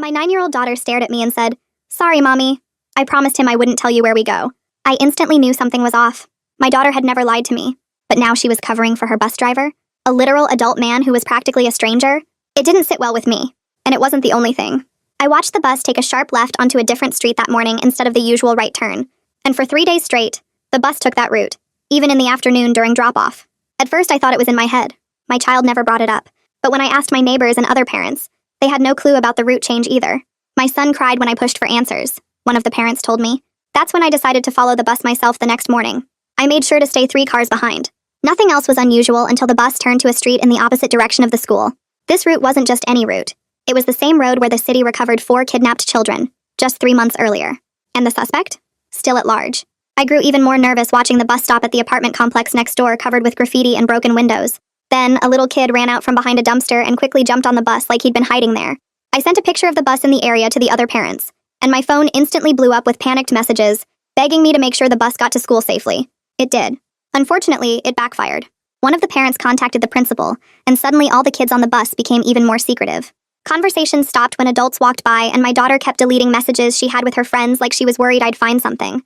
My 9-year-old daughter stared at me and said, "Sorry, Mommy." I promised him I wouldn't tell you where we go. I instantly knew something was off. My daughter had never lied to me, but now she was covering for her bus driver, a literal adult man who was practically a stranger. It didn't sit well with me, and it wasn't the only thing. I watched the bus take a sharp left onto a different street that morning instead of the usual right turn, and for 3 days straight, the bus took that route, even in the afternoon during drop-off. At first I thought it was in my head. My child never brought it up, but when I asked my neighbors and other parents, they had no clue about the route change either. My son cried when I pushed for answers, one of the parents told me. That's when I decided to follow the bus myself the next morning. I made sure to stay 3 cars behind. Nothing else was unusual until the bus turned to a street in the opposite direction of the school. This route wasn't just any route. It was the same road where the city recovered 4 kidnapped children, just 3 months earlier. And the suspect? Still at large. I grew even more nervous watching the bus stop at the apartment complex next door covered with graffiti and broken windows. Then, a little kid ran out from behind a dumpster and quickly jumped on the bus like he'd been hiding there. I sent a picture of the bus in the area to the other parents, and my phone instantly blew up with panicked messages, begging me to make sure the bus got to school safely. It did. Unfortunately, it backfired. One of the parents contacted the principal, and suddenly all the kids on the bus became even more secretive. Conversations stopped when adults walked by, and my daughter kept deleting messages she had with her friends like she was worried I'd find something.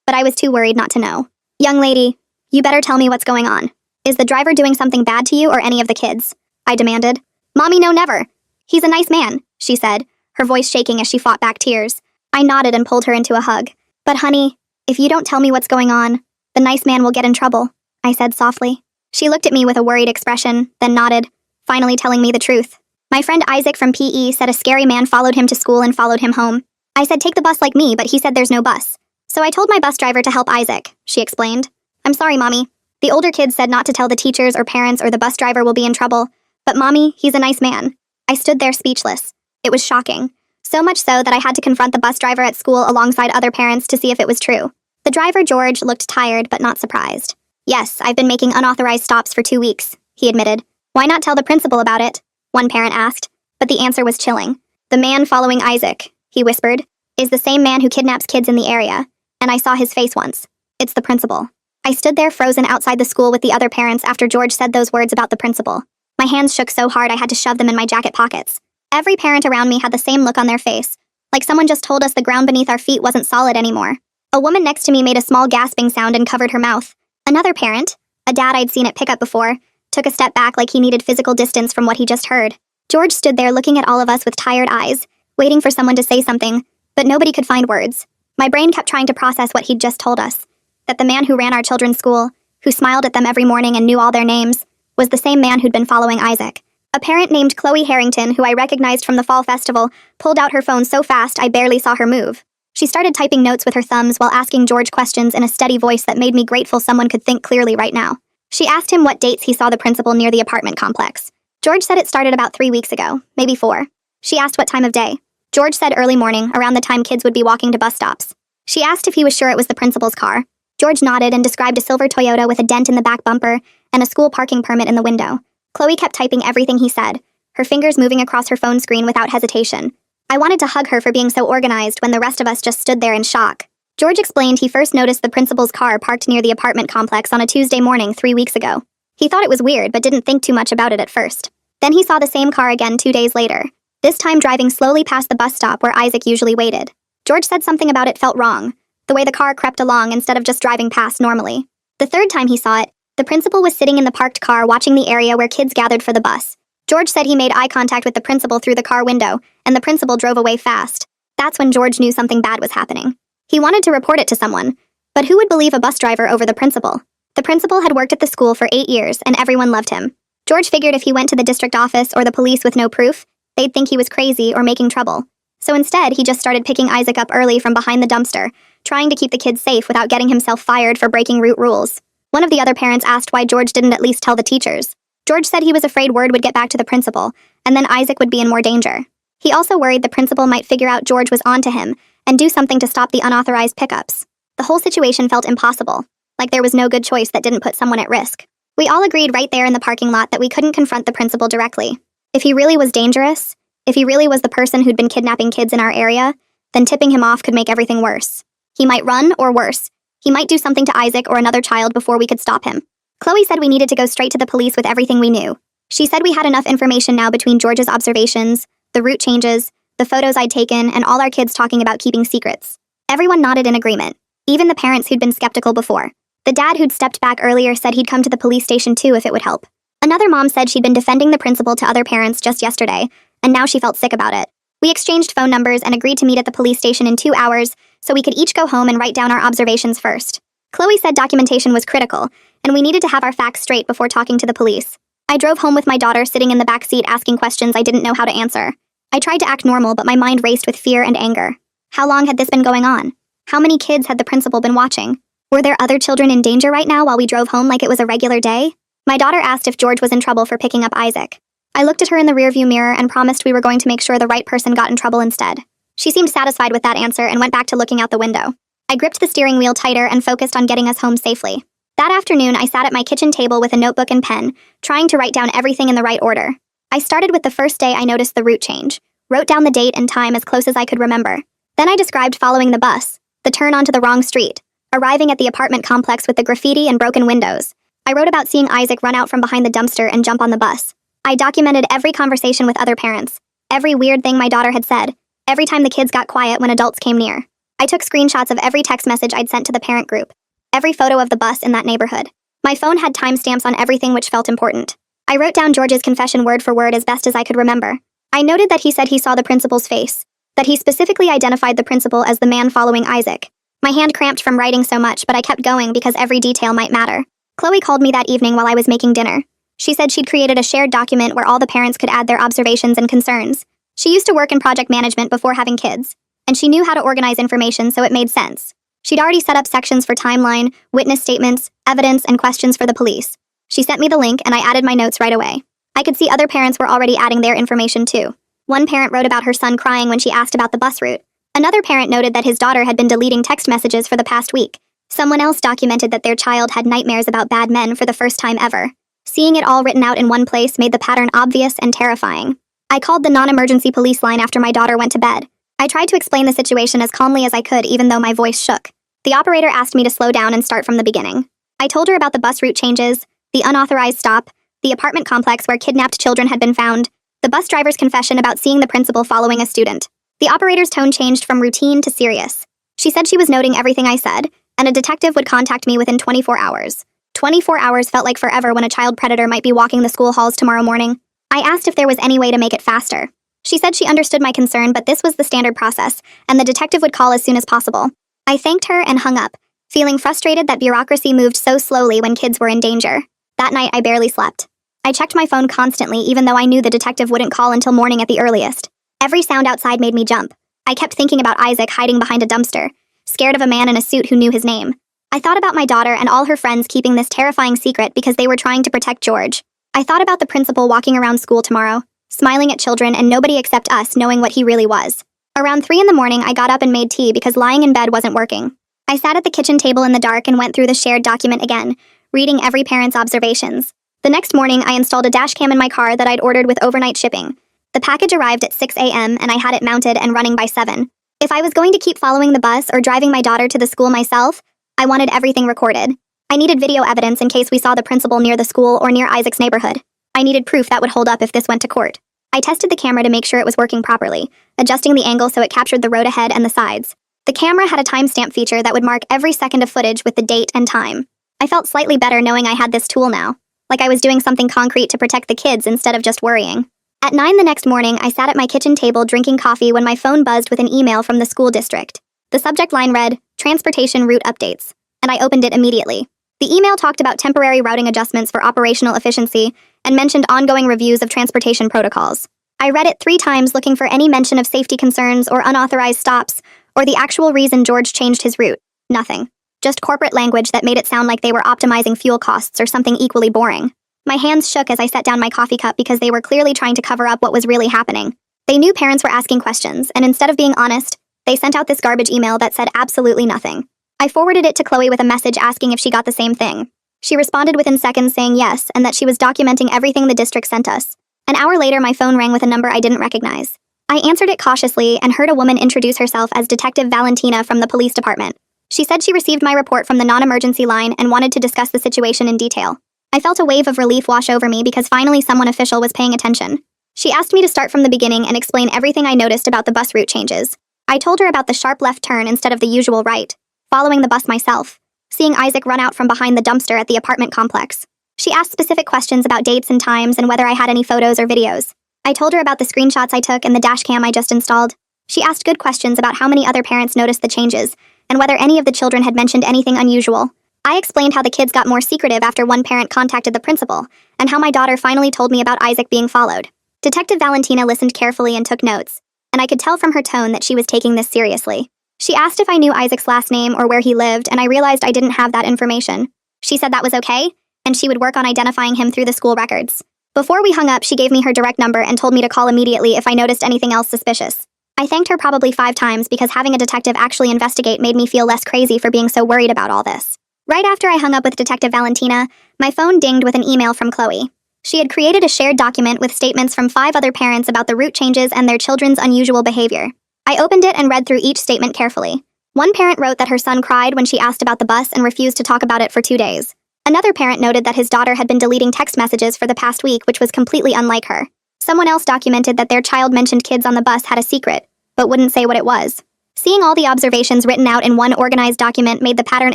But I was too worried not to know. "Young lady, you better tell me what's going on. Is the driver doing something bad to you or any of the kids?" I demanded. "Mommy, no, never. He's a nice man," she said, her voice shaking as she fought back tears. I nodded and pulled her into a hug. "But honey, if you don't tell me what's going on, the nice man will get in trouble," I said softly. She looked at me with a worried expression, then nodded, finally telling me the truth. "My friend Isaac from PE said a scary man followed him to school and followed him home. I said take the bus like me, but he said there's no bus. So I told my bus driver to help Isaac," she explained. "I'm sorry, Mommy. The older kids said not to tell the teachers or parents or the bus driver will be in trouble. But Mommy, he's a nice man." I stood there speechless. It was shocking. So much so that I had to confront the bus driver at school alongside other parents to see if it was true. The driver, George, looked tired but not surprised. "Yes, I've been making unauthorized stops for 2 weeks," he admitted. "Why not tell the principal about it?" one parent asked, but the answer was chilling. "The man following Isaac," he whispered, "is the same man who kidnaps kids in the area, and I saw his face once. It's the principal." I stood there frozen outside the school with the other parents after George said those words about the principal. My hands shook so hard I had to shove them in my jacket pockets. Every parent around me had the same look on their face, like someone just told us the ground beneath our feet wasn't solid anymore. A woman next to me made a small gasping sound and covered her mouth. Another parent, a dad I'd seen at pickup before, took a step back like he needed physical distance from what he just heard. George stood there looking at all of us with tired eyes, waiting for someone to say something, but nobody could find words. My brain kept trying to process what he'd just told us, that the man who ran our children's school, who smiled at them every morning and knew all their names, was the same man who'd been following Isaac. A parent named Chloe Harrington, who I recognized from the fall festival, pulled out her phone so fast I barely saw her move. She started typing notes with her thumbs while asking George questions in a steady voice that made me grateful someone could think clearly right now. She asked him what dates he saw the principal near the apartment complex. George said it started about 3 weeks ago, maybe 4. She asked what time of day. George said early morning, around the time kids would be walking to bus stops. She asked if he was sure it was the principal's car. George nodded and described a silver Toyota with a dent in the back bumper and a school parking permit in the window. Chloe kept typing everything he said, her fingers moving across her phone screen without hesitation. I wanted to hug her for being so organized when the rest of us just stood there in shock. George explained he first noticed the principal's car parked near the apartment complex on a Tuesday morning 3 weeks ago. He thought it was weird but didn't think too much about it at first. Then he saw the same car again 2 days later, this time driving slowly past the bus stop where Isaac usually waited. George said something about it felt wrong, the way the car crept along instead of just driving past normally. The third time he saw it, the principal was sitting in the parked car watching the area where kids gathered for the bus. George said he made eye contact with the principal through the car window, and the principal drove away fast. That's when George knew something bad was happening. He wanted to report it to someone, but who would believe a bus driver over the principal? The principal had worked at the school for 8 years, and everyone loved him. George figured if he went to the district office or the police with no proof, they'd think he was crazy or making trouble. So instead, he just started picking Isaac up early from behind the dumpster, trying to keep the kids safe without getting himself fired for breaking route rules. One of the other parents asked why George didn't at least tell the teachers. George said he was afraid word would get back to the principal, and then Isaac would be in more danger. He also worried the principal might figure out George was onto him and do something to stop the unauthorized pickups. The whole situation felt impossible, like there was no good choice that didn't put someone at risk. We all agreed right there in the parking lot that we couldn't confront the principal directly. If he really was dangerous, if he really was the person who'd been kidnapping kids in our area, then tipping him off could make everything worse. He might run, or worse, he might do something to Isaac or another child before we could stop him. Chloe said we needed to go straight to the police with everything we knew. She said we had enough information now between George's observations, the route changes, the photos I'd taken, and all our kids talking about keeping secrets. Everyone nodded in agreement, even the parents who'd been skeptical before. The dad who'd stepped back earlier said he'd come to the police station too if it would help. Another mom said she'd been defending the principal to other parents just yesterday, and now she felt sick about it. We exchanged phone numbers and agreed to meet at the police station in 2 hours so we could each go home and write down our observations first. Chloe said documentation was critical, and we needed to have our facts straight before talking to the police. I drove home with my daughter sitting in the back seat asking questions I didn't know how to answer. I tried to act normal, but my mind raced with fear and anger. How long had this been going on? How many kids had the principal been watching? Were there other children in danger right now while we drove home like it was a regular day? My daughter asked if George was in trouble for picking up Isaac. I looked at her in the rearview mirror and promised we were going to make sure the right person got in trouble instead. She seemed satisfied with that answer and went back to looking out the window. I gripped the steering wheel tighter and focused on getting us home safely. That afternoon, I sat at my kitchen table with a notebook and pen, trying to write down everything in the right order. I started with the first day I noticed the route change, wrote down the date and time as close as I could remember. Then I described following the bus, the turn onto the wrong street, arriving at the apartment complex with the graffiti and broken windows. I wrote about seeing Isaac run out from behind the dumpster and jump on the bus. I documented every conversation with other parents, every weird thing my daughter had said, every time the kids got quiet when adults came near. I took screenshots of every text message I'd sent to the parent group, every photo of the bus in that neighborhood. My phone had timestamps on everything which felt important. I wrote down George's confession word for word as best as I could remember. I noted that he said he saw the principal's face, that he specifically identified the principal as the man following Isaac. My hand cramped from writing so much, but I kept going because every detail might matter. Chloe called me that evening while I was making dinner. She said she'd created a shared document where all the parents could add their observations and concerns. She used to work in project management before having kids, and she knew how to organize information so it made sense. She'd already set up sections for timeline, witness statements, evidence, and questions for the police. She sent me the link and I added my notes right away. I could see other parents were already adding their information too. One parent wrote about her son crying when she asked about the bus route. Another parent noted that his daughter had been deleting text messages for the past week. Someone else documented that their child had nightmares about bad men for the first time ever. Seeing it all written out in one place made the pattern obvious and terrifying. I called the non-emergency police line after my daughter went to bed. I tried to explain the situation as calmly as I could, even though my voice shook. The operator asked me to slow down and start from the beginning. I told her about the bus route changes, the unauthorized stop, the apartment complex where kidnapped children had been found, the bus driver's confession about seeing the principal following a student. The operator's tone changed from routine to serious. She said she was noting everything I said, and a detective would contact me within 24 hours. 24 hours felt like forever when a child predator might be walking the school halls tomorrow morning. I asked if there was any way to make it faster. She said she understood my concern, but this was the standard process, and the detective would call as soon as possible. I thanked her and hung up, feeling frustrated that bureaucracy moved so slowly when kids were in danger. That night, I barely slept. I checked my phone constantly, even though I knew the detective wouldn't call until morning at the earliest. Every sound outside made me jump. I kept thinking about Isaac hiding behind a dumpster, scared of a man in a suit who knew his name. I thought about my daughter and all her friends keeping this terrifying secret because they were trying to protect George. I thought about the principal walking around school tomorrow, smiling at children and nobody except us knowing what he really was. Around 3 a.m, I got up and made tea because lying in bed wasn't working. I sat at the kitchen table in the dark and went through the shared document again, reading every parent's observations. The next morning, I installed a dash cam in my car that I'd ordered with overnight shipping. The package arrived at 6 a.m. and I had it mounted and running by 7. If I was going to keep following the bus or driving my daughter to the school myself, I wanted everything recorded. I needed video evidence in case we saw the principal near the school or near Isaac's neighborhood. I needed proof that would hold up if this went to court. I tested the camera to make sure it was working properly, adjusting the angle so it captured the road ahead and the sides. The camera had a timestamp feature that would mark every second of footage with the date and time. I felt slightly better knowing I had this tool now, like I was doing something concrete to protect the kids instead of just worrying. At 9 the next morning, I sat at my kitchen table drinking coffee when my phone buzzed with an email from the school district. The subject line read, "Transportation route updates," and I opened it immediately. The email talked about temporary routing adjustments for operational efficiency and mentioned ongoing reviews of transportation protocols. I read it 3 times looking for any mention of safety concerns or unauthorized stops or the actual reason George changed his route. Nothing. Just corporate language that made it sound like they were optimizing fuel costs or something equally boring. My hands shook as I set down my coffee cup because they were clearly trying to cover up what was really happening. They knew parents were asking questions, and instead of being honest, they sent out this garbage email that said absolutely nothing. I forwarded it to Chloe with a message asking if she got the same thing. She responded within seconds saying yes, and that she was documenting everything the district sent us. An hour later, my phone rang with a number I didn't recognize. I answered it cautiously and heard a woman introduce herself as Detective Valentina from the police department. She said she received my report from the non-emergency line and wanted to discuss the situation in detail. I felt a wave of relief wash over me because finally someone official was paying attention. She asked me to start from the beginning and explain everything I noticed about the bus route changes. I told her about the sharp left turn instead of the usual right, following the bus myself, seeing Isaac run out from behind the dumpster at the apartment complex. She asked specific questions about dates and times and whether I had any photos or videos. I told her about the screenshots I took and the dash cam I just installed. She asked good questions about how many other parents noticed the changes, and whether any of the children had mentioned anything unusual. I explained how the kids got more secretive after one parent contacted the principal, and how my daughter finally told me about Isaac being followed. Detective Valentina listened carefully and took notes, and I could tell from her tone that she was taking this seriously. She asked if I knew Isaac's last name or where he lived, and I realized I didn't have that information. She said that was okay, and she would work on identifying him through the school records. Before we hung up, she gave me her direct number and told me to call immediately if I noticed anything else suspicious. I thanked her probably 5 times because having a detective actually investigate made me feel less crazy for being so worried about all this. Right after I hung up with Detective Valentina, my phone dinged with an email from Chloe. She had created a shared document with statements from 5 other parents about the route changes and their children's unusual behavior. I opened it and read through each statement carefully. One parent wrote that her son cried when she asked about the bus and refused to talk about it for 2 days. Another parent noted that his daughter had been deleting text messages for the past week, which was completely unlike her. Someone else documented that their child mentioned kids on the bus had a secret, but wouldn't say what it was. Seeing all the observations written out in one organized document made the pattern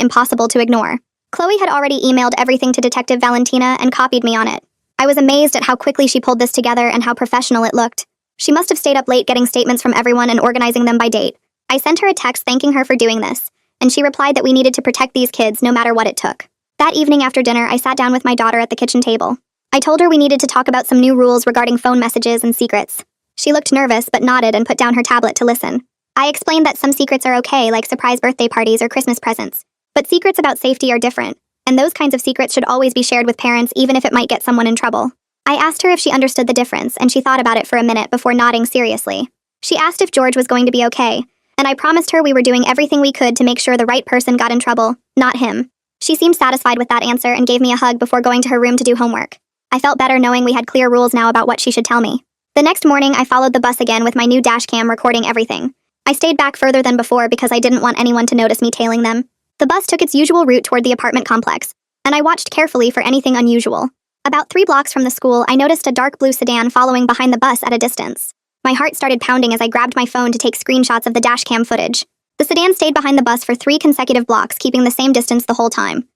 impossible to ignore. Chloe had already emailed everything to Detective Valentina and copied me on it. I was amazed at how quickly she pulled this together and how professional it looked. She must have stayed up late getting statements from everyone and organizing them by date. I sent her a text thanking her for doing this, and she replied that we needed to protect these kids no matter what it took. That evening after dinner, I sat down with my daughter at the kitchen table. I told her we needed to talk about some new rules regarding phone messages and secrets. She looked nervous but nodded and put down her tablet to listen. I explained that some secrets are okay, like surprise birthday parties or Christmas presents. But secrets about safety are different, and those kinds of secrets should always be shared with parents even if it might get someone in trouble. I asked her if she understood the difference, and she thought about it for a minute before nodding seriously. She asked if George was going to be okay, and I promised her we were doing everything we could to make sure the right person got in trouble, not him. She seemed satisfied with that answer and gave me a hug before going to her room to do homework. I felt better knowing we had clear rules now about what she should tell me. The next morning, I followed the bus again with my new dash cam recording everything. I stayed back further than before because I didn't want anyone to notice me tailing them. The bus took its usual route toward the apartment complex, and I watched carefully for anything unusual. About 3 blocks from the school, I noticed a dark blue sedan following behind the bus at a distance. My heart started pounding as I grabbed my phone to take screenshots of the dashcam footage. The sedan stayed behind the bus for 3 consecutive blocks, keeping the same distance the whole time.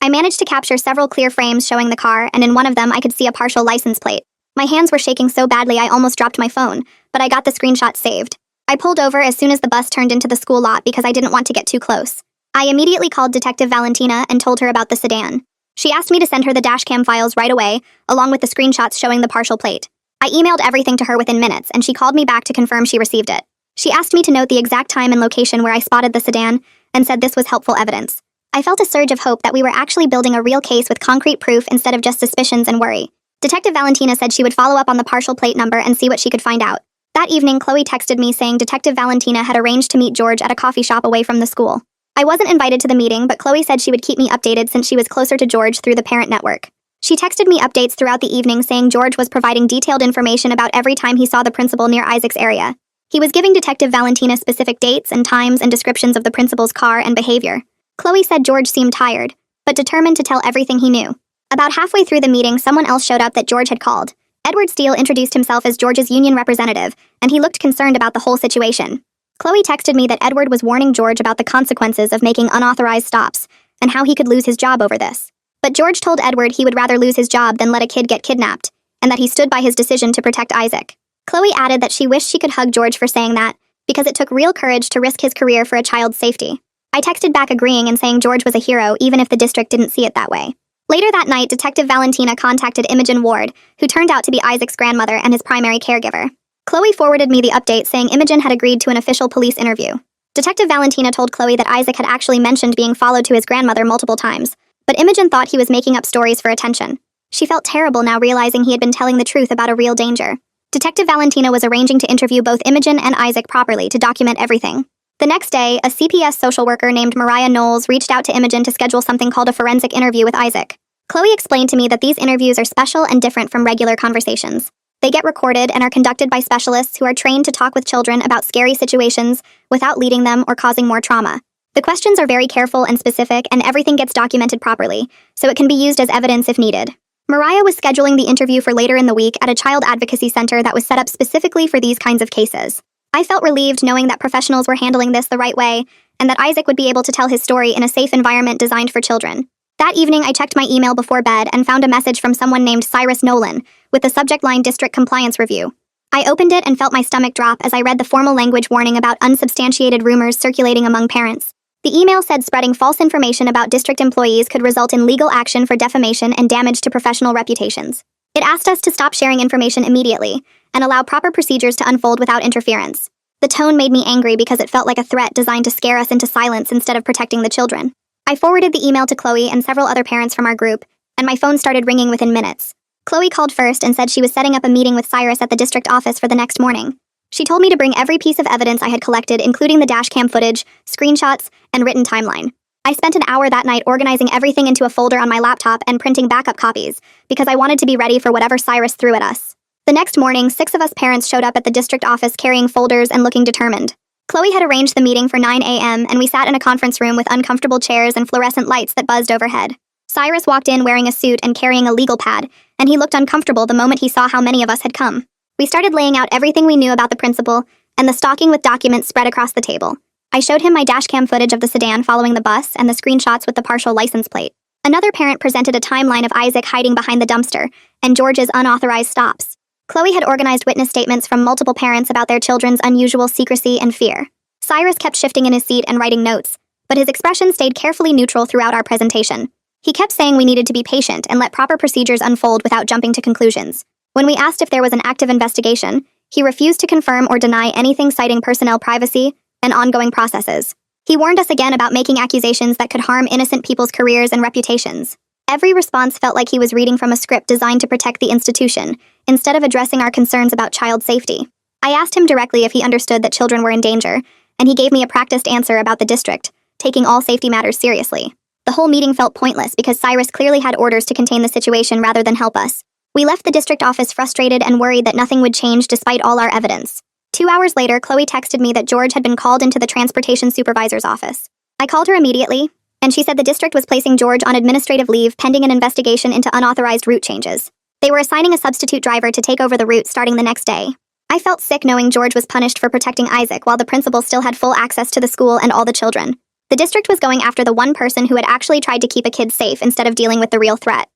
I managed to capture several clear frames showing the car, and in one of them I could see a partial license plate. My hands were shaking so badly I almost dropped my phone, but I got the screenshot saved. I pulled over as soon as the bus turned into the school lot because I didn't want to get too close. I immediately called Detective Valentina and told her about the sedan. She asked me to send her the dashcam files right away, along with the screenshots showing the partial plate. I emailed everything to her within minutes, and she called me back to confirm she received it. She asked me to note the exact time and location where I spotted the sedan, and said this was helpful evidence. I felt a surge of hope that we were actually building a real case with concrete proof instead of just suspicions and worry. Detective Valentina said she would follow up on the partial plate number and see what she could find out. That evening, Chloe texted me saying Detective Valentina had arranged to meet George at a coffee shop away from the school. I wasn't invited to the meeting, but Chloe said she would keep me updated since she was closer to George through the parent network. She texted me updates throughout the evening saying George was providing detailed information about every time he saw the principal near Isaac's area. He was giving Detective Valentina specific dates and times and descriptions of the principal's car and behavior. Chloe said George seemed tired, but determined to tell everything he knew. About halfway through the meeting, someone else showed up that George had called. Edward Steele introduced himself as George's union representative, and he looked concerned about the whole situation. Chloe texted me that Edward was warning George about the consequences of making unauthorized stops, and how he could lose his job over this. But George told Edward he would rather lose his job than let a kid get kidnapped, and that he stood by his decision to protect Isaac. Chloe added that she wished she could hug George for saying that, because it took real courage to risk his career for a child's safety. I texted back agreeing and saying George was a hero even if the district didn't see it that way. Later that night, Detective Valentina contacted Imogen Ward, who turned out to be Isaac's grandmother and his primary caregiver. Chloe forwarded me the update saying Imogen had agreed to an official police interview. Detective Valentina told Chloe that Isaac had actually mentioned being followed to his grandmother multiple times, but Imogen thought he was making up stories for attention. She felt terrible now realizing he had been telling the truth about a real danger. Detective Valentina was arranging to interview both Imogen and Isaac properly to document everything. The next day, a CPS social worker named Mariah Knowles reached out to Imogen to schedule something called a forensic interview with Isaac. Chloe explained to me that these interviews are special and different from regular conversations. They get recorded and are conducted by specialists who are trained to talk with children about scary situations without leading them or causing more trauma. The questions are very careful and specific, and everything gets documented properly, so it can be used as evidence if needed. Mariah was scheduling the interview for later in the week at a child advocacy center that was set up specifically for these kinds of cases. I felt relieved knowing that professionals were handling this the right way, and that Isaac would be able to tell his story in a safe environment designed for children. That evening, I checked my email before bed and found a message from someone named Cyrus Nolan, with the subject line District Compliance Review. I opened it and felt my stomach drop as I read the formal language warning about unsubstantiated rumors circulating among parents. The email said spreading false information about district employees could result in legal action for defamation and damage to professional reputations. It asked us to stop sharing information immediately and allow proper procedures to unfold without interference. The tone made me angry because it felt like a threat designed to scare us into silence instead of protecting the children. I forwarded the email to Chloe and several other parents from our group, and my phone started ringing within minutes. Chloe called first and said she was setting up a meeting with Cyrus at the district office for the next morning. She told me to bring every piece of evidence I had collected, including the dashcam footage, screenshots, and written timeline. I spent an hour that night organizing everything into a folder on my laptop and printing backup copies, because I wanted to be ready for whatever Cyrus threw at us. The next morning, 6 of us parents showed up at the district office carrying folders and looking determined. Chloe had arranged the meeting for 9 a.m., and we sat in a conference room with uncomfortable chairs and fluorescent lights that buzzed overhead. Cyrus walked in wearing a suit and carrying a legal pad, and he looked uncomfortable the moment he saw how many of us had come. We started laying out everything we knew about the principal, and the stocking with documents spread across the table. I showed him my dashcam footage of the sedan following the bus and the screenshots with the partial license plate. Another parent presented a timeline of Isaac hiding behind the dumpster, and George's unauthorized stops. Chloe had organized witness statements from multiple parents about their children's unusual secrecy and fear. Cyrus kept shifting in his seat and writing notes, but his expression stayed carefully neutral throughout our presentation. He kept saying we needed to be patient and let proper procedures unfold without jumping to conclusions. When we asked if there was an active investigation, he refused to confirm or deny anything, citing personnel privacy and ongoing processes. He warned us again about making accusations that could harm innocent people's careers and reputations. Every response felt like he was reading from a script designed to protect the institution, instead of addressing our concerns about child safety. I asked him directly if he understood that children were in danger, and he gave me a practiced answer about the district, taking all safety matters seriously. The whole meeting felt pointless because Cyrus clearly had orders to contain the situation rather than help us. We left the district office frustrated and worried that nothing would change despite all our evidence. 2 hours later, Chloe texted me that George had been called into the transportation supervisor's office. I called her immediately, and she said the district was placing George on administrative leave pending an investigation into unauthorized route changes. They were assigning a substitute driver to take over the route starting the next day. I felt sick knowing George was punished for protecting Isaac while the principal still had full access to the school and all the children. The district was going after the one person who had actually tried to keep a kid safe instead of dealing with the real threat.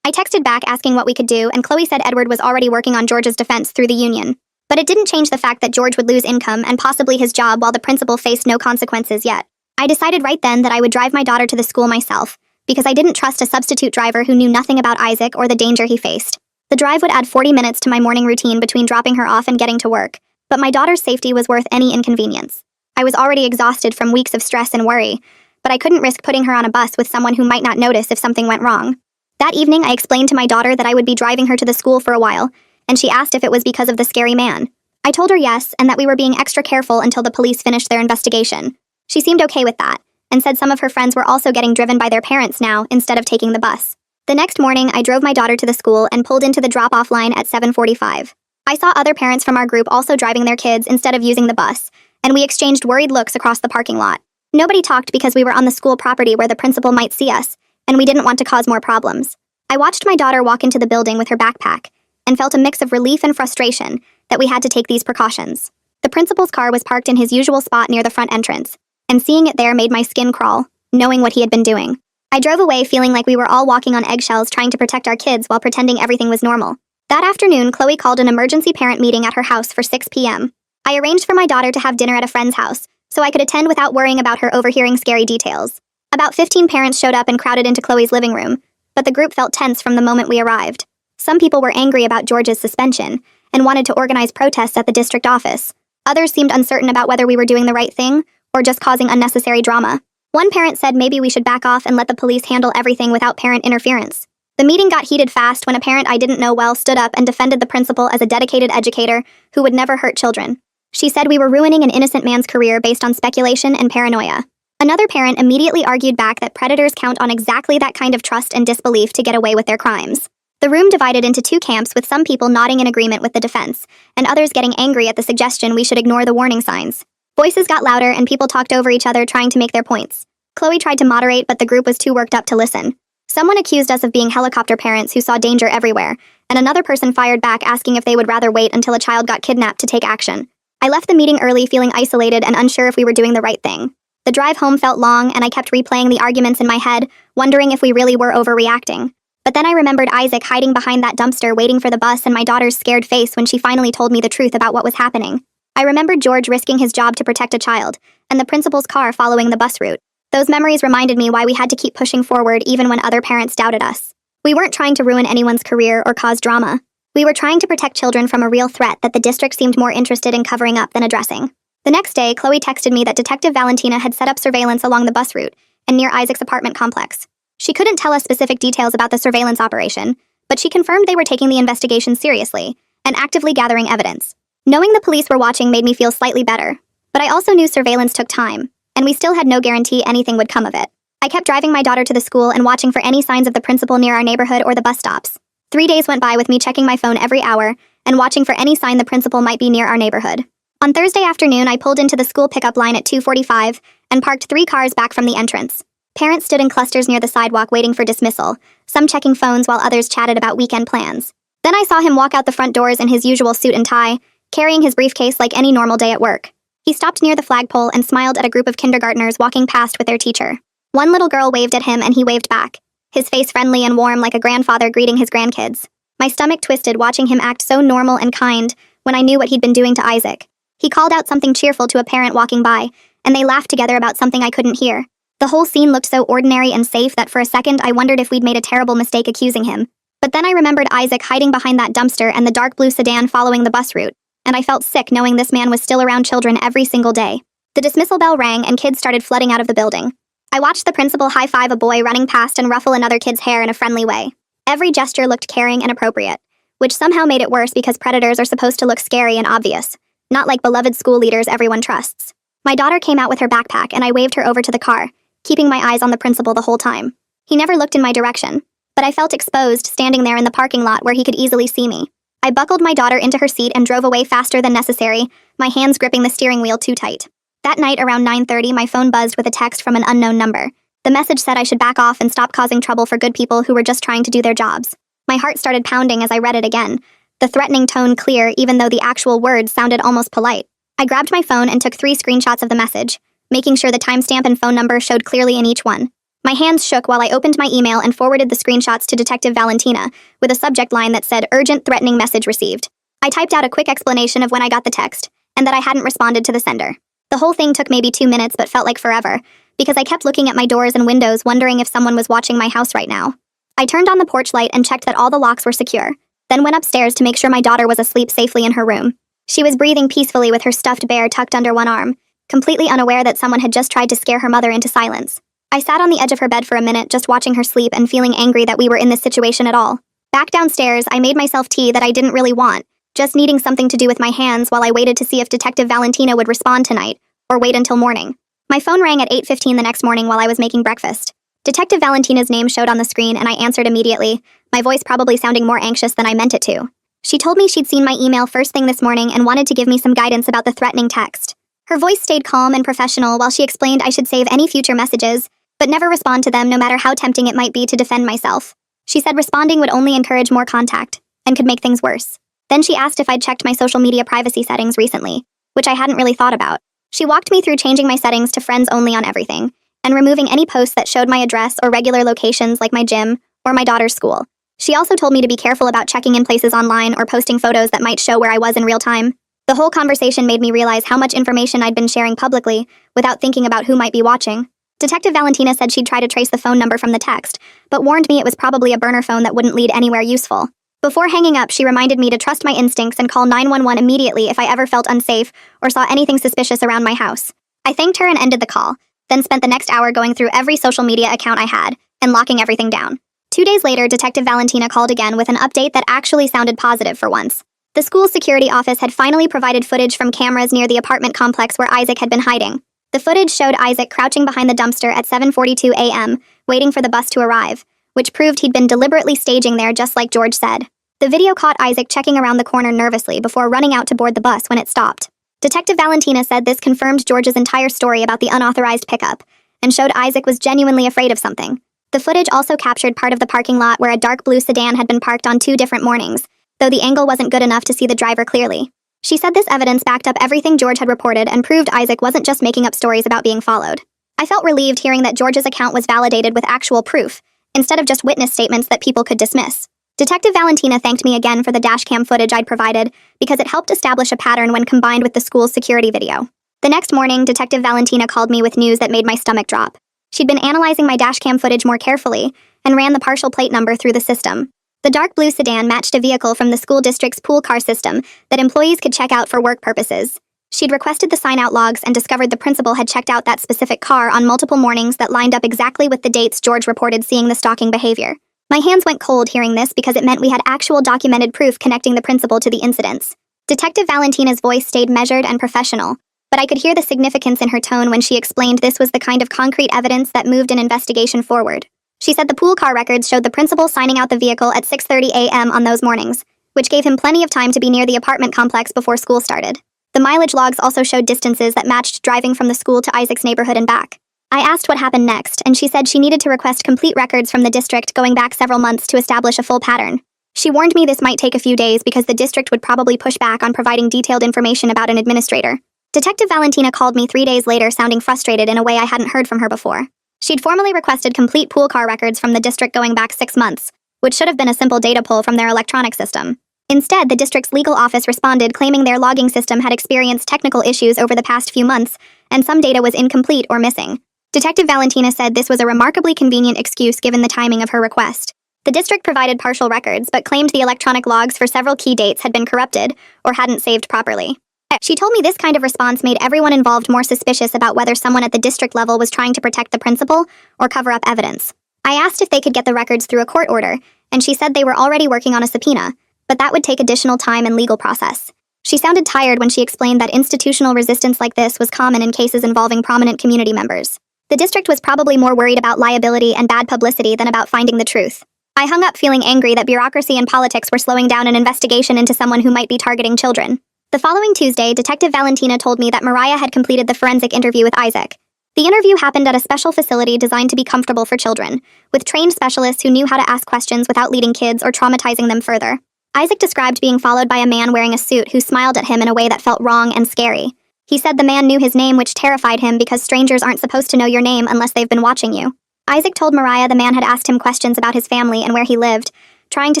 I texted back asking what we could do, and Chloe said Edward was already working on George's defense through the union. But it didn't change the fact that George would lose income and possibly his job while the principal faced no consequences yet. I decided right then that I would drive my daughter to the school myself, because I didn't trust a substitute driver who knew nothing about Isaac or the danger he faced. The drive would add 40 minutes to my morning routine between dropping her off and getting to work, but my daughter's safety was worth any inconvenience. I was already exhausted from weeks of stress and worry, but I couldn't risk putting her on a bus with someone who might not notice if something went wrong. That evening, I explained to my daughter that I would be driving her to the school for a while, and she asked if it was because of the scary man. I told her yes, and that we were being extra careful until the police finished their investigation. She seemed okay with that, and said some of her friends were also getting driven by their parents now instead of taking the bus. The next morning, I drove my daughter to the school and pulled into the drop-off line at 7:45. I saw other parents from our group also driving their kids instead of using the bus, and we exchanged worried looks across the parking lot. Nobody talked because we were on the school property where the principal might see us, and we didn't want to cause more problems. I watched my daughter walk into the building with her backpack, and felt a mix of relief and frustration that we had to take these precautions. The principal's car was parked in his usual spot near the front entrance, and seeing it there made my skin crawl, knowing what he had been doing. I drove away feeling like we were all walking on eggshells trying to protect our kids while pretending everything was normal. That afternoon, Chloe called an emergency parent meeting at her house for 6 p.m. I arranged for my daughter to have dinner at a friend's house, so I could attend without worrying about her overhearing scary details. About 15 parents showed up and crowded into Chloe's living room, but the group felt tense from the moment we arrived. Some people were angry about George's suspension and wanted to organize protests at the district office. Others seemed uncertain about whether we were doing the right thing or just causing unnecessary drama. One parent said maybe we should back off and let the police handle everything without parent interference. The meeting got heated fast when a parent I didn't know well stood up and defended the principal as a dedicated educator who would never hurt children. She said we were ruining an innocent man's career based on speculation and paranoia. Another parent immediately argued back that predators count on exactly that kind of trust and disbelief to get away with their crimes. The room divided into 2 camps, with some people nodding in agreement with the defense, and others getting angry at the suggestion we should ignore the warning signs. Voices got louder and people talked over each other trying to make their points. Chloe tried to moderate, but the group was too worked up to listen. Someone accused us of being helicopter parents who saw danger everywhere, and another person fired back asking if they would rather wait until a child got kidnapped to take action. I left the meeting early feeling isolated and unsure if we were doing the right thing. The drive home felt long, and I kept replaying the arguments in my head, wondering if we really were overreacting. But then I remembered Isaac hiding behind that dumpster waiting for the bus and my daughter's scared face when she finally told me the truth about what was happening. I remembered George risking his job to protect a child, and the principal's car following the bus route. Those memories reminded me why we had to keep pushing forward even when other parents doubted us. We weren't trying to ruin anyone's career or cause drama. We were trying to protect children from a real threat that the district seemed more interested in covering up than addressing. The next day, Chloe texted me that Detective Valentina had set up surveillance along the bus route and near Isaac's apartment complex. She couldn't tell us specific details about the surveillance operation, but she confirmed they were taking the investigation seriously and actively gathering evidence. Knowing the police were watching made me feel slightly better, but I also knew surveillance took time, and we still had no guarantee anything would come of it. I kept driving my daughter to the school and watching for any signs of the principal near our neighborhood or the bus stops. 3 days went by with me checking my phone every hour and watching for any sign the principal might be near our neighborhood. On Thursday afternoon, I pulled into the school pickup line at 2:45 and parked 3 cars back from the entrance. Parents stood in clusters near the sidewalk waiting for dismissal, some checking phones while others chatted about weekend plans. Then I saw him walk out the front doors in his usual suit and tie, carrying his briefcase like any normal day at work. He stopped near the flagpole and smiled at a group of kindergartners walking past with their teacher. One little girl waved at him and he waved back, his face friendly and warm like a grandfather greeting his grandkids. My stomach twisted watching him act so normal and kind when I knew what he'd been doing to Isaac. He called out something cheerful to a parent walking by, and they laughed together about something I couldn't hear. The whole scene looked so ordinary and safe that for a second I wondered if we'd made a terrible mistake accusing him. But then I remembered Isaac hiding behind that dumpster and the dark blue sedan following the bus route, and I felt sick knowing this man was still around children every single day. The dismissal bell rang and kids started flooding out of the building. I watched the principal high-five a boy running past and ruffle another kid's hair in a friendly way. Every gesture looked caring and appropriate, which somehow made it worse because predators are supposed to look scary and obvious, not like beloved school leaders everyone trusts. My daughter came out with her backpack and I waved her over to the car, keeping my eyes on the principal the whole time. He never looked in my direction, but I felt exposed standing there in the parking lot where he could easily see me. I buckled my daughter into her seat and drove away faster than necessary, my hands gripping the steering wheel too tight. That night around 9:30, my phone buzzed with a text from an unknown number. The message said I should back off and stop causing trouble for good people who were just trying to do their jobs. My heart started pounding as I read it again, the threatening tone clear even though the actual words sounded almost polite. I grabbed my phone and took 3 screenshots of the message, making sure the timestamp and phone number showed clearly in each one. My hands shook while I opened my email and forwarded the screenshots to Detective Valentina, with a subject line that said, "Urgent threatening message received." I typed out a quick explanation of when I got the text, and that I hadn't responded to the sender. The whole thing took maybe 2 minutes but felt like forever, because I kept looking at my doors and windows wondering if someone was watching my house right now. I turned on the porch light and checked that all the locks were secure, then went upstairs to make sure my daughter was asleep safely in her room. She was breathing peacefully with her stuffed bear tucked under one arm, completely unaware that someone had just tried to scare her mother into silence. I sat on the edge of her bed for a minute just watching her sleep and feeling angry that we were in this situation at all. Back downstairs, I made myself tea that I didn't really want, just needing something to do with my hands while I waited to see if Detective Valentina would respond tonight, or wait until morning. My phone rang at 8:15 the next morning while I was making breakfast. Detective Valentina's name showed on the screen and I answered immediately, my voice probably sounding more anxious than I meant it to. She told me she'd seen my email first thing this morning and wanted to give me some guidance about the threatening text. Her voice stayed calm and professional while she explained I should save any future messages, but never respond to them no matter how tempting it might be to defend myself. She said responding would only encourage more contact, and could make things worse. Then she asked if I'd checked my social media privacy settings recently, which I hadn't really thought about. She walked me through changing my settings to friends only on everything, and removing any posts that showed my address or regular locations like my gym or my daughter's school. She also told me to be careful about checking in places online or posting photos that might show where I was in real time. The whole conversation made me realize how much information I'd been sharing publicly without thinking about who might be watching. Detective Valentina said she'd try to trace the phone number from the text, but warned me it was probably a burner phone that wouldn't lead anywhere useful. Before hanging up, she reminded me to trust my instincts and call 911 immediately if I ever felt unsafe or saw anything suspicious around my house. I thanked her and ended the call, then spent the next hour going through every social media account I had and locking everything down. 2 days later, Detective Valentina called again with an update that actually sounded positive for once. The school's security office had finally provided footage from cameras near the apartment complex where Isaac had been hiding. The footage showed Isaac crouching behind the dumpster at 7:42 a.m., waiting for the bus to arrive, which proved he'd been deliberately staging there just like George said. The video caught Isaac checking around the corner nervously before running out to board the bus when it stopped. Detective Valentina said this confirmed George's entire story about the unauthorized pickup, and showed Isaac was genuinely afraid of something, The footage also captured part of the parking lot where a dark blue sedan had been parked on 2 different mornings, though the angle wasn't good enough to see the driver clearly. She said this evidence backed up everything George had reported and proved Isaac wasn't just making up stories about being followed. I felt relieved hearing that George's account was validated with actual proof, instead of just witness statements that people could dismiss. Detective Valentina thanked me again for the dashcam footage I'd provided because it helped establish a pattern when combined with the school's security video. The next morning, Detective Valentina called me with news that made my stomach drop. She'd been analyzing my dashcam footage more carefully and ran the partial plate number through the system. The dark blue sedan matched a vehicle from the school district's pool car system that employees could check out for work purposes. She'd requested the sign-out logs and discovered the principal had checked out that specific car on multiple mornings that lined up exactly with the dates George reported seeing the stalking behavior. My hands went cold hearing this because it meant we had actual documented proof connecting the principal to the incidents. Detective Valentina's voice stayed measured and professional, but I could hear the significance in her tone when she explained this was the kind of concrete evidence that moved an investigation forward. She said the pool car records showed the principal signing out the vehicle at 6:30 a.m. on those mornings, which gave him plenty of time to be near the apartment complex before school started. The mileage logs also showed distances that matched driving from the school to Isaac's neighborhood and back. I asked what happened next, and she said she needed to request complete records from the district going back several months to establish a full pattern. She warned me this might take a few days because the district would probably push back on providing detailed information about an administrator. Detective Valentina called me 3 days later sounding frustrated in a way I hadn't heard from her before. She'd formally requested complete pool car records from the district going back 6 months, which should have been a simple data pull from their electronic system. Instead, the district's legal office responded claiming their logging system had experienced technical issues over the past few months, and some data was incomplete or missing. Detective Valentina said this was a remarkably convenient excuse given the timing of her request. The district provided partial records, but claimed the electronic logs for several key dates had been corrupted or hadn't saved properly. She told me this kind of response made everyone involved more suspicious about whether someone at the district level was trying to protect the principal or cover up evidence. I asked if they could get the records through a court order, and she said they were already working on a subpoena, but that would take additional time and legal process. She sounded tired when she explained that institutional resistance like this was common in cases involving prominent community members. The district was probably more worried about liability and bad publicity than about finding the truth. I hung up feeling angry that bureaucracy and politics were slowing down an investigation into someone who might be targeting children. The following Tuesday, Detective Valentina told me that Mariah had completed the forensic interview with Isaac. The interview happened at a special facility designed to be comfortable for children, with trained specialists who knew how to ask questions without leading kids or traumatizing them further. Isaac described being followed by a man wearing a suit who smiled at him in a way that felt wrong and scary. He said the man knew his name, which terrified him because strangers aren't supposed to know your name unless they've been watching you. Isaac told Mariah the man had asked him questions about his family and where he lived, trying to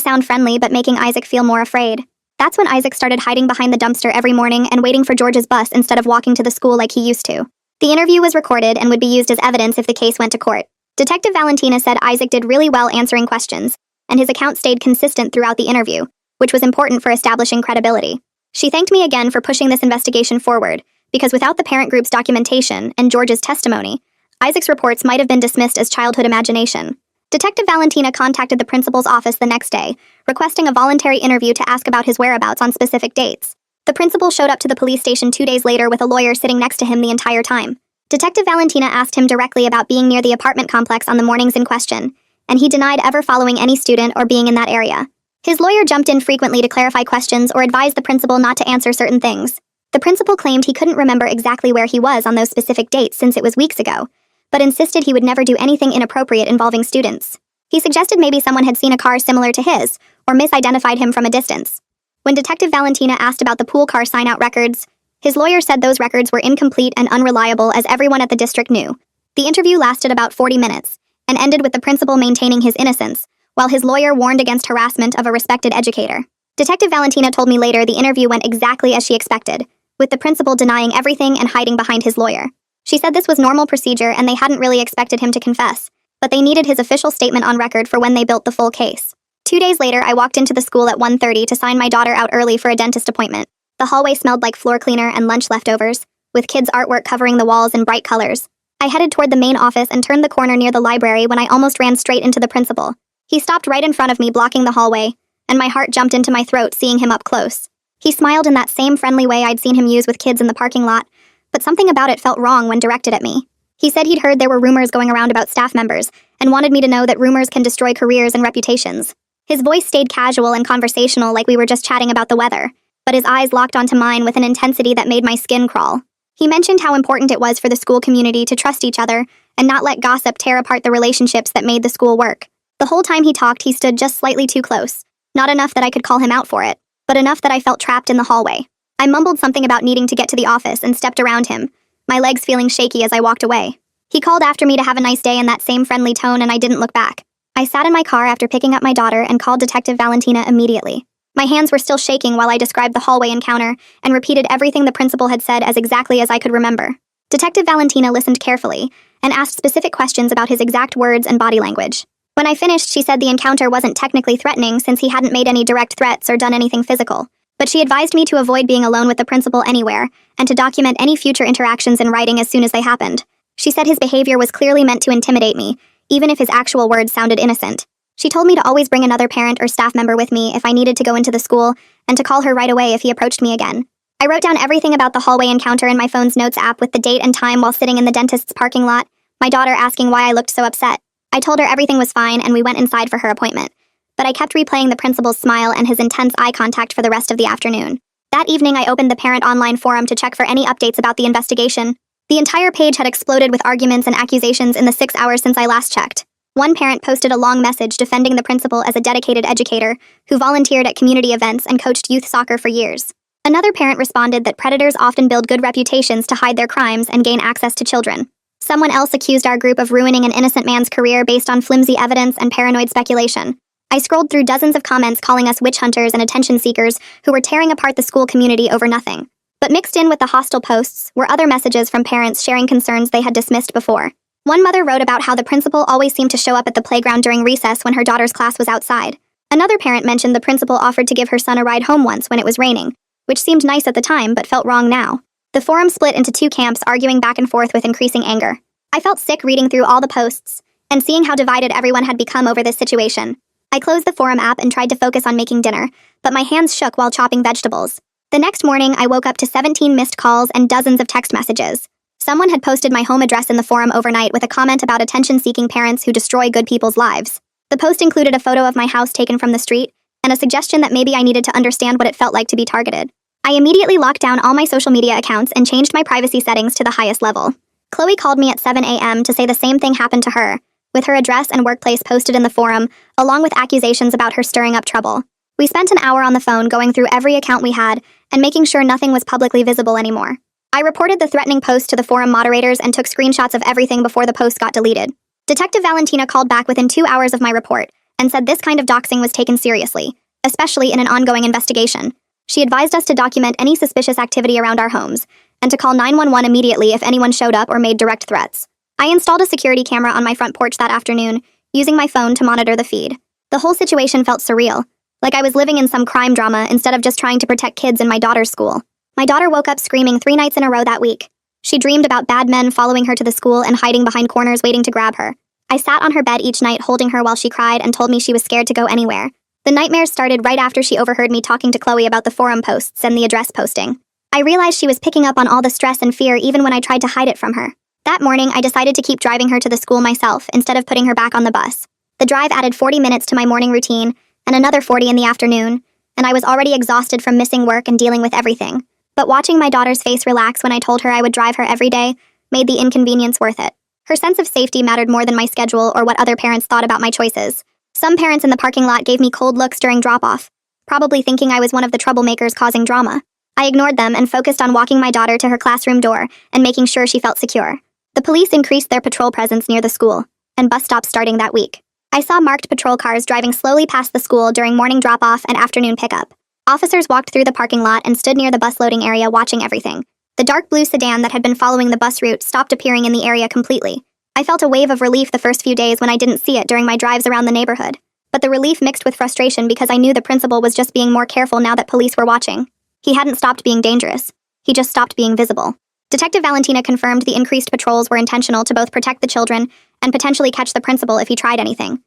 sound friendly but making Isaac feel more afraid. That's when Isaac started hiding behind the dumpster every morning and waiting for George's bus instead of walking to the school like he used to. The interview was recorded and would be used as evidence if the case went to court. Detective Valentina said Isaac did really well answering questions, and his account stayed consistent throughout the interview, which was important for establishing credibility. She thanked me again for pushing this investigation forward, because without the parent group's documentation and George's testimony, Isaac's reports might have been dismissed as childhood imagination. Detective Valentina contacted the principal's office the next day, requesting a voluntary interview to ask about his whereabouts on specific dates. The principal showed up to the police station 2 days later with a lawyer sitting next to him the entire time. Detective Valentina asked him directly about being near the apartment complex on the mornings in question, and he denied ever following any student or being in that area. His lawyer jumped in frequently to clarify questions or advise the principal not to answer certain things. The principal claimed he couldn't remember exactly where he was on those specific dates since it was weeks ago, but insisted he would never do anything inappropriate involving students. He suggested maybe someone had seen a car similar to his, or misidentified him from a distance. When Detective Valentina asked about the pool car sign-out records, his lawyer said those records were incomplete and unreliable as everyone at the district knew. The interview lasted about 40 minutes, and ended with the principal maintaining his innocence, while his lawyer warned against harassment of a respected educator. Detective Valentina told me later the interview went exactly as she expected, with the principal denying everything and hiding behind his lawyer. She said this was normal procedure and they hadn't really expected him to confess, but they needed his official statement on record for when they built the full case. 2 days later, I walked into the school at 1:30 to sign my daughter out early for a dentist appointment. The hallway smelled like floor cleaner and lunch leftovers, with kids' artwork covering the walls in bright colors. I headed toward the main office and turned the corner near the library when I almost ran straight into the principal. He stopped right in front of me, blocking the hallway, and my heart jumped into my throat seeing him up close. He smiled in that same friendly way I'd seen him use with kids in the parking lot, but something about it felt wrong when directed at me. He said he'd heard there were rumors going around about staff members, and wanted me to know that rumors can destroy careers and reputations. His voice stayed casual and conversational like we were just chatting about the weather, but his eyes locked onto mine with an intensity that made my skin crawl. He mentioned how important it was for the school community to trust each other and not let gossip tear apart the relationships that made the school work. The whole time he talked, he stood just slightly too close. Not enough that I could call him out for it, but enough that I felt trapped in the hallway. I mumbled something about needing to get to the office and stepped around him, my legs feeling shaky as I walked away. He called after me to have a nice day in that same friendly tone, and I didn't look back. I sat in my car after picking up my daughter and called Detective Valentina immediately. My hands were still shaking while I described the hallway encounter and repeated everything the principal had said as exactly as I could remember. Detective Valentina listened carefully and asked specific questions about his exact words and body language. When I finished, she said the encounter wasn't technically threatening since he hadn't made any direct threats or done anything physical, but she advised me to avoid being alone with the principal anywhere and to document any future interactions in writing as soon as they happened. She said his behavior was clearly meant to intimidate me, even if his actual words sounded innocent. She told me to always bring another parent or staff member with me if I needed to go into the school and to call her right away if he approached me again. I wrote down everything about the hallway encounter in my phone's notes app with the date and time while sitting in the dentist's parking lot, my daughter asking why I looked so upset. I told her everything was fine and we went inside for her appointment, but I kept replaying the principal's smile and his intense eye contact for the rest of the afternoon. That evening, I opened the parent online forum to check for any updates about the investigation. The entire page had exploded with arguments and accusations in the 6 hours since I last checked. One parent posted a long message defending the principal as a dedicated educator who volunteered at community events and coached youth soccer for years. Another parent responded that predators often build good reputations to hide their crimes and gain access to children. Someone else accused our group of ruining an innocent man's career based on flimsy evidence and paranoid speculation. I scrolled through dozens of comments calling us witch hunters and attention seekers who were tearing apart the school community over nothing. But mixed in with the hostile posts were other messages from parents sharing concerns they had dismissed before. One mother wrote about how the principal always seemed to show up at the playground during recess when her daughter's class was outside. Another parent mentioned the principal offered to give her son a ride home once when it was raining, which seemed nice at the time but felt wrong now. The forum split into two camps, arguing back and forth with increasing anger. I felt sick reading through all the posts and seeing how divided everyone had become over this situation. I closed the forum app and tried to focus on making dinner, but my hands shook while chopping vegetables. The next morning, I woke up to 17 missed calls and dozens of text messages. Someone had posted my home address in the forum overnight with a comment about attention-seeking parents who destroy good people's lives. The post included a photo of my house taken from the street and a suggestion that maybe I needed to understand what it felt like to be targeted. I immediately locked down all my social media accounts and changed my privacy settings to the highest level. Chloe called me at 7 a.m. to say the same thing happened to her, with her address and workplace posted in the forum, along with accusations about her stirring up trouble. We spent an hour on the phone going through every account we had and making sure nothing was publicly visible anymore. I reported the threatening post to the forum moderators and took screenshots of everything before the post got deleted. Detective Valentina called back within 2 hours of my report and said this kind of doxing was taken seriously, especially in an ongoing investigation. She advised us to document any suspicious activity around our homes and to call 911 immediately if anyone showed up or made direct threats. I installed a security camera on my front porch that afternoon, using my phone to monitor the feed. The whole situation felt surreal, like I was living in some crime drama instead of just trying to protect kids in my daughter's school. My daughter woke up screaming 3 nights in a row that week. She dreamed about bad men following her to the school and hiding behind corners waiting to grab her. I sat on her bed each night holding her while she cried and told me she was scared to go anywhere. The nightmares started right after she overheard me talking to Chloe about the forum posts and the address posting. I realized she was picking up on all the stress and fear even when I tried to hide it from her. That morning, I decided to keep driving her to the school myself instead of putting her back on the bus. The drive added 40 minutes to my morning routine and another 40 in the afternoon, and I was already exhausted from missing work and dealing with everything. But watching my daughter's face relax when I told her I would drive her every day made the inconvenience worth it. Her sense of safety mattered more than my schedule or what other parents thought about my choices. Some parents in the parking lot gave me cold looks during drop-off, probably thinking I was one of the troublemakers causing drama. I ignored them and focused on walking my daughter to her classroom door and making sure she felt secure. The police increased their patrol presence near the school, and bus stops starting that week. I saw marked patrol cars driving slowly past the school during morning drop-off and afternoon pickup. Officers walked through the parking lot and stood near the bus loading area watching everything. The dark blue sedan that had been following the bus route stopped appearing in the area completely. I felt a wave of relief the first few days when I didn't see it during my drives around the neighborhood. But the relief mixed with frustration because I knew the principal was just being more careful now that police were watching. He hadn't stopped being dangerous. He just stopped being visible. Detective Valentina confirmed the increased patrols were intentional to both protect the children and potentially catch the principal if he tried anything.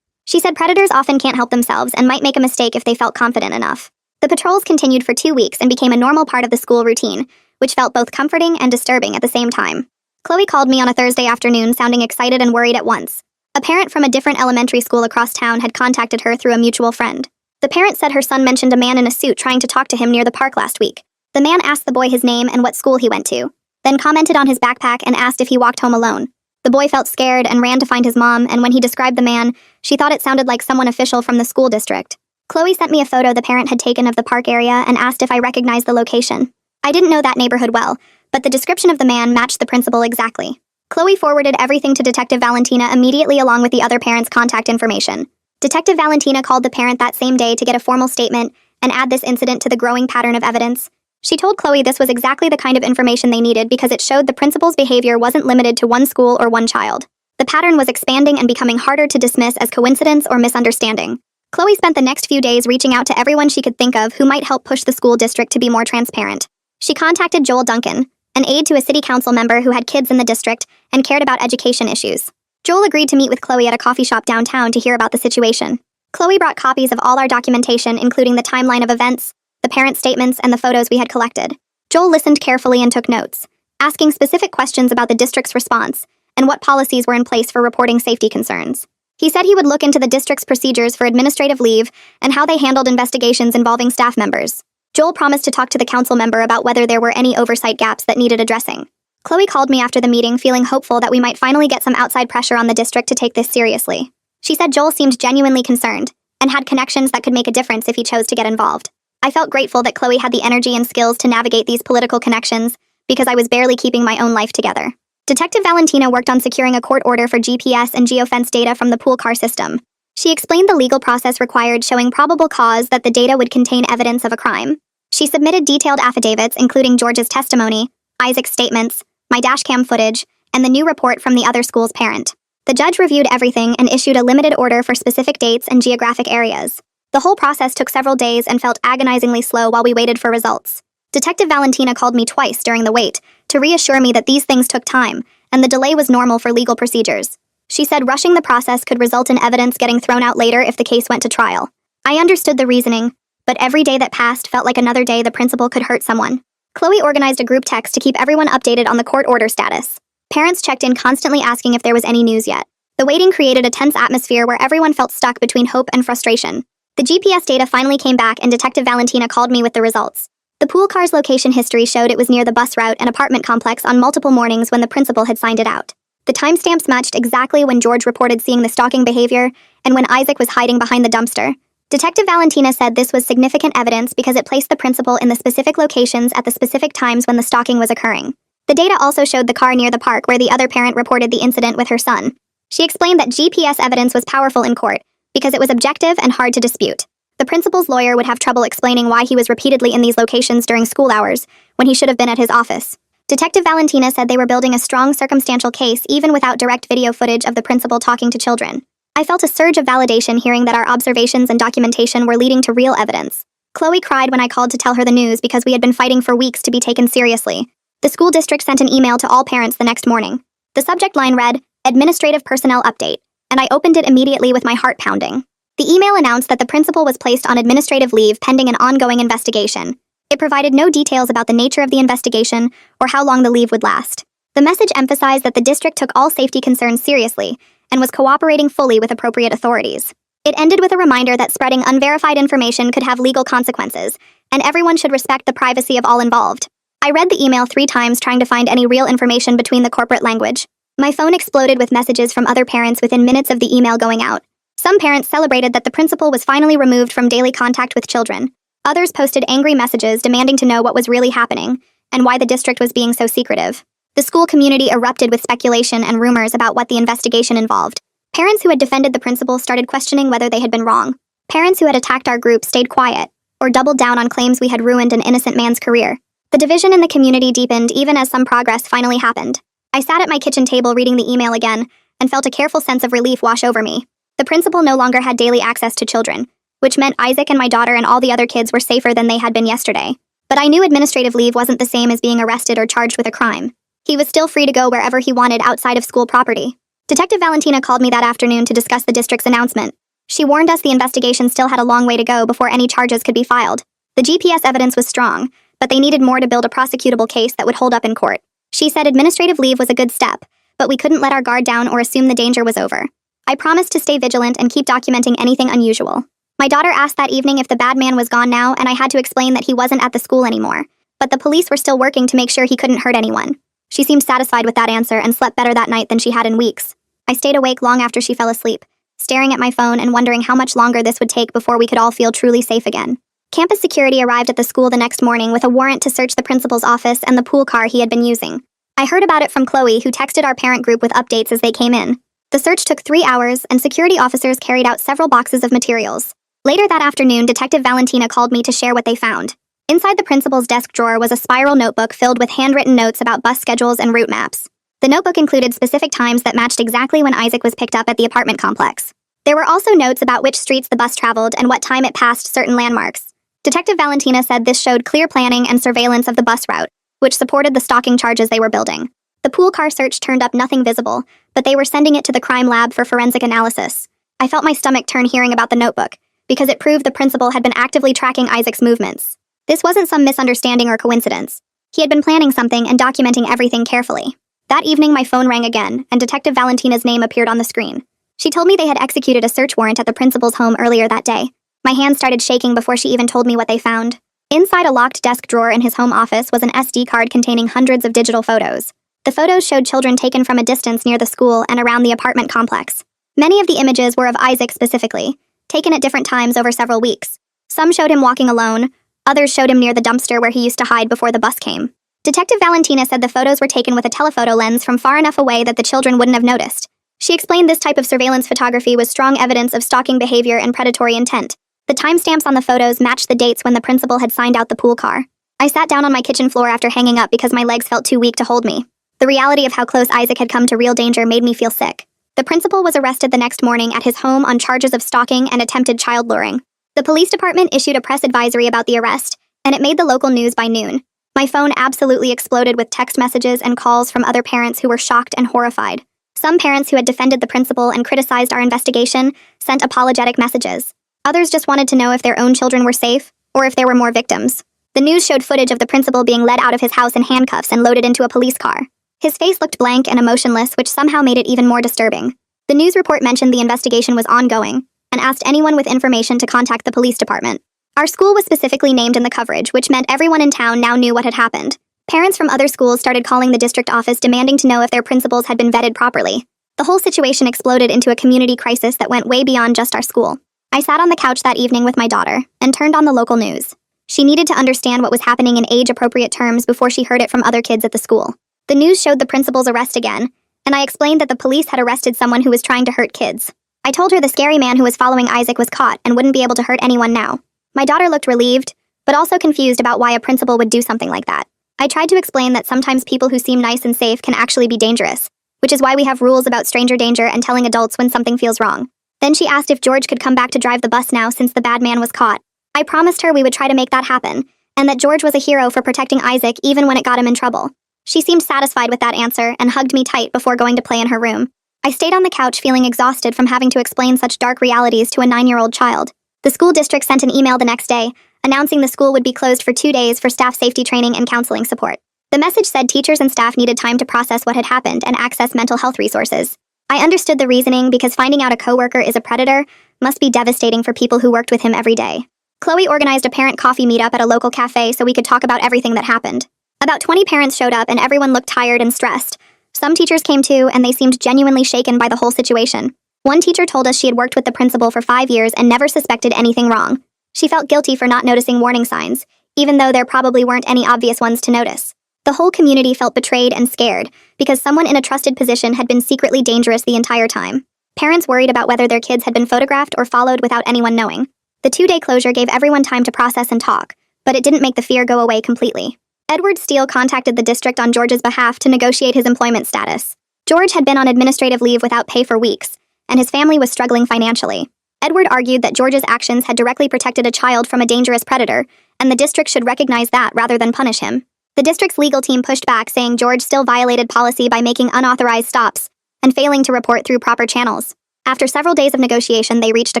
She said predators often can't help themselves and might make a mistake if they felt confident enough. The patrols continued for 2 weeks and became a normal part of the school routine, which felt both comforting and disturbing at the same time. Chloe called me on a Thursday afternoon sounding excited and worried at once. A parent from a different elementary school across town had contacted her through a mutual friend. The parent said her son mentioned a man in a suit trying to talk to him near the park last week. The man asked the boy his name and what school he went to. then commented on his backpack and asked if he walked home alone. The boy felt scared and ran to find his mom, and when he described the man, she thought it sounded like someone official from the school district. Chloe sent me a photo the parent had taken of the park area and asked if I recognized the location. I didn't know that neighborhood well, but the description of the man matched the principal exactly. Chloe forwarded everything to Detective Valentina immediately along with the other parent's contact information. Detective Valentina called the parent that same day to get a formal statement and add this incident to the growing pattern of evidence. She told Chloe this was exactly the kind of information they needed because it showed the principal's behavior wasn't limited to one school or one child. The pattern was expanding and becoming harder to dismiss as coincidence or misunderstanding. Chloe spent the next few days reaching out to everyone she could think of who might help push the school district to be more transparent. She contacted Joel Duncan, an aide to a city council member who had kids in the district and cared about education issues. Joel agreed to meet with Chloe at a coffee shop downtown to hear about the situation. Chloe brought copies of all our documentation, including the timeline of events, the parent statements, and the photos we had collected. Joel listened carefully and took notes, asking specific questions about the district's response and what policies were in place for reporting safety concerns. He said he would look into the district's procedures for administrative leave and how they handled investigations involving staff members. Joel promised to talk to the council member about whether there were any oversight gaps that needed addressing. Chloe called me after the meeting feeling hopeful that we might finally get some outside pressure on the district to take this seriously. She said Joel seemed genuinely concerned and had connections that could make a difference if he chose to get involved. I felt grateful that Chloe had the energy and skills to navigate these political connections because I was barely keeping my own life together. Detective Valentina worked on securing a court order for GPS and geofence data from the pool car system. She explained the legal process required showing probable cause that the data would contain evidence of a crime. She submitted detailed affidavits including George's testimony, Isaac's statements, my dashcam footage, and the new report from the other school's parent. The judge reviewed everything and issued a limited order for specific dates and geographic areas. The whole process took several days and felt agonizingly slow while we waited for results. Detective Valentina called me twice during the wait to reassure me that these things took time and the delay was normal for legal procedures. She said rushing the process could result in evidence getting thrown out later if the case went to trial. I understood the reasoning, but every day that passed felt like another day the principal could hurt someone. Chloe organized a group text to keep everyone updated on the court order status. Parents checked in constantly asking if there was any news yet. The waiting created a tense atmosphere where everyone felt stuck between hope and frustration. The GPS data finally came back and Detective Valentina called me with the results. The pool car's location history showed it was near the bus route and apartment complex on multiple mornings when the principal had signed it out. The timestamps matched exactly when George reported seeing the stalking behavior and when Isaac was hiding behind the dumpster. Detective Valentina said this was significant evidence because it placed the principal in the specific locations at the specific times when the stalking was occurring. The data also showed the car near the park where the other parent reported the incident with her son. She explained that GPS evidence was powerful in court because it was objective and hard to dispute. The principal's lawyer would have trouble explaining why he was repeatedly in these locations during school hours when he should have been at his office. Detective Valentina said they were building a strong circumstantial case even without direct video footage of the principal talking to children. I felt a surge of validation hearing that our observations and documentation were leading to real evidence. Chloe cried when I called to tell her the news because we had been fighting for weeks to be taken seriously. The school district sent an email to all parents the next morning. The subject line read, "Administrative Personnel Update," and I opened it immediately with my heart pounding. The email announced that the principal was placed on administrative leave pending an ongoing investigation. It provided no details about the nature of the investigation or how long the leave would last. The message emphasized that the district took all safety concerns seriously and was cooperating fully with appropriate authorities. It ended with a reminder that spreading unverified information could have legal consequences, and everyone should respect the privacy of all involved. I read the email 3 times trying to find any real information between the corporate language. My phone exploded with messages from other parents within minutes of the email going out. Some parents celebrated that the principal was finally removed from daily contact with children. Others posted angry messages demanding to know what was really happening and why the district was being so secretive. The school community erupted with speculation and rumors about what the investigation involved. Parents who had defended the principal started questioning whether they had been wrong. Parents who had attacked our group stayed quiet or doubled down on claims we had ruined an innocent man's career. The division in the community deepened even as some progress finally happened. I sat at my kitchen table reading the email again and felt a careful sense of relief wash over me. The principal no longer had daily access to children, which meant Isaac and my daughter and all the other kids were safer than they had been yesterday. But I knew administrative leave wasn't the same as being arrested or charged with a crime. He was still free to go wherever he wanted outside of school property. Detective Valentina called me that afternoon to discuss the district's announcement. She warned us the investigation still had a long way to go before any charges could be filed. The GPS evidence was strong, but they needed more to build a prosecutable case that would hold up in court. She said administrative leave was a good step, but we couldn't let our guard down or assume the danger was over. I promised to stay vigilant and keep documenting anything unusual. My daughter asked that evening if the bad man was gone now, and I had to explain that he wasn't at the school anymore, but the police were still working to make sure he couldn't hurt anyone. She seemed satisfied with that answer and slept better that night than she had in weeks. I stayed awake long after she fell asleep, staring at my phone and wondering how much longer this would take before we could all feel truly safe again. Campus security arrived at the school the next morning with a warrant to search the principal's office and the pool car he had been using. I heard about it from Chloe, who texted our parent group with updates as they came in. The search took 3 hours, and security officers carried out several boxes of materials. Later that afternoon, Detective Valentina called me to share what they found. Inside the principal's desk drawer was a spiral notebook filled with handwritten notes about bus schedules and route maps. The notebook included specific times that matched exactly when Isaac was picked up at the apartment complex. There were also notes about which streets the bus traveled and what time it passed certain landmarks. Detective Valentina said this showed clear planning and surveillance of the bus route, which supported the stalking charges they were building. The pool car search turned up nothing visible, but they were sending it to the crime lab for forensic analysis. I felt my stomach turn hearing about the notebook, because it proved the principal had been actively tracking Isaac's movements. This wasn't some misunderstanding or coincidence. He had been planning something and documenting everything carefully. That evening, my phone rang again, and Detective Valentina's name appeared on the screen. She told me they had executed a search warrant at the principal's home earlier that day. My hands started shaking before she even told me what they found. Inside a locked desk drawer in his home office was an SD card containing hundreds of digital photos. The photos showed children taken from a distance near the school and around the apartment complex. Many of the images were of Isaac specifically, taken at different times over several weeks. Some showed him walking alone, others showed him near the dumpster where he used to hide before the bus came. Detective Valentina said the photos were taken with a telephoto lens from far enough away that the children wouldn't have noticed. She explained this type of surveillance photography was strong evidence of stalking behavior and predatory intent. The timestamps on the photos matched the dates when the principal had signed out the pool car. I sat down on my kitchen floor after hanging up because my legs felt too weak to hold me. The reality of how close Isaac had come to real danger made me feel sick. The principal was arrested the next morning at his home on charges of stalking and attempted child luring. The police department issued a press advisory about the arrest, and it made the local news by noon. My phone absolutely exploded with text messages and calls from other parents who were shocked and horrified. Some parents who had defended the principal and criticized our investigation sent apologetic messages. Others just wanted to know if their own children were safe, or if there were more victims. The news showed footage of the principal being led out of his house in handcuffs and loaded into a police car. His face looked blank and emotionless, which somehow made it even more disturbing. The news report mentioned the investigation was ongoing, and asked anyone with information to contact the police department. Our school was specifically named in the coverage, which meant everyone in town now knew what had happened. Parents from other schools started calling the district office demanding to know if their principals had been vetted properly. The whole situation exploded into a community crisis that went way beyond just our school. I sat on the couch that evening with my daughter and turned on the local news. She needed to understand what was happening in age-appropriate terms before she heard it from other kids at the school. The news showed the principal's arrest again, and I explained that the police had arrested someone who was trying to hurt kids. I told her the scary man who was following Isaac was caught and wouldn't be able to hurt anyone now. My daughter looked relieved, but also confused about why a principal would do something like that. I tried to explain that sometimes people who seem nice and safe can actually be dangerous, which is why we have rules about stranger danger and telling adults when something feels wrong. Then she asked if George could come back to drive the bus now since the bad man was caught. I promised her we would try to make that happen, and that George was a hero for protecting Isaac even when it got him in trouble. She seemed satisfied with that answer and hugged me tight before going to play in her room. I stayed on the couch feeling exhausted from having to explain such dark realities to a 9-year-old child. The school district sent an email the next day, announcing the school would be closed for 2 days for staff safety training and counseling support. The message said teachers and staff needed time to process what had happened and access mental health resources. I understood the reasoning because finding out a coworker is a predator must be devastating for people who worked with him every day. Chloe organized a parent coffee meetup at a local cafe so we could talk about everything that happened. About 20 parents showed up and everyone looked tired and stressed. Some teachers came too, and they seemed genuinely shaken by the whole situation. One teacher told us she had worked with the principal for 5 years and never suspected anything wrong. She felt guilty for not noticing warning signs, even though there probably weren't any obvious ones to notice. The whole community felt betrayed and scared because someone in a trusted position had been secretly dangerous the entire time. Parents worried about whether their kids had been photographed or followed without anyone knowing. The 2-day closure gave everyone time to process and talk, but it didn't make the fear go away completely. Edward Steele contacted the district on George's behalf to negotiate his employment status. George had been on administrative leave without pay for weeks, and his family was struggling financially. Edward argued that George's actions had directly protected a child from a dangerous predator, and the district should recognize that rather than punish him. The district's legal team pushed back, saying George still violated policy by making unauthorized stops and failing to report through proper channels. After several days of negotiation, they reached a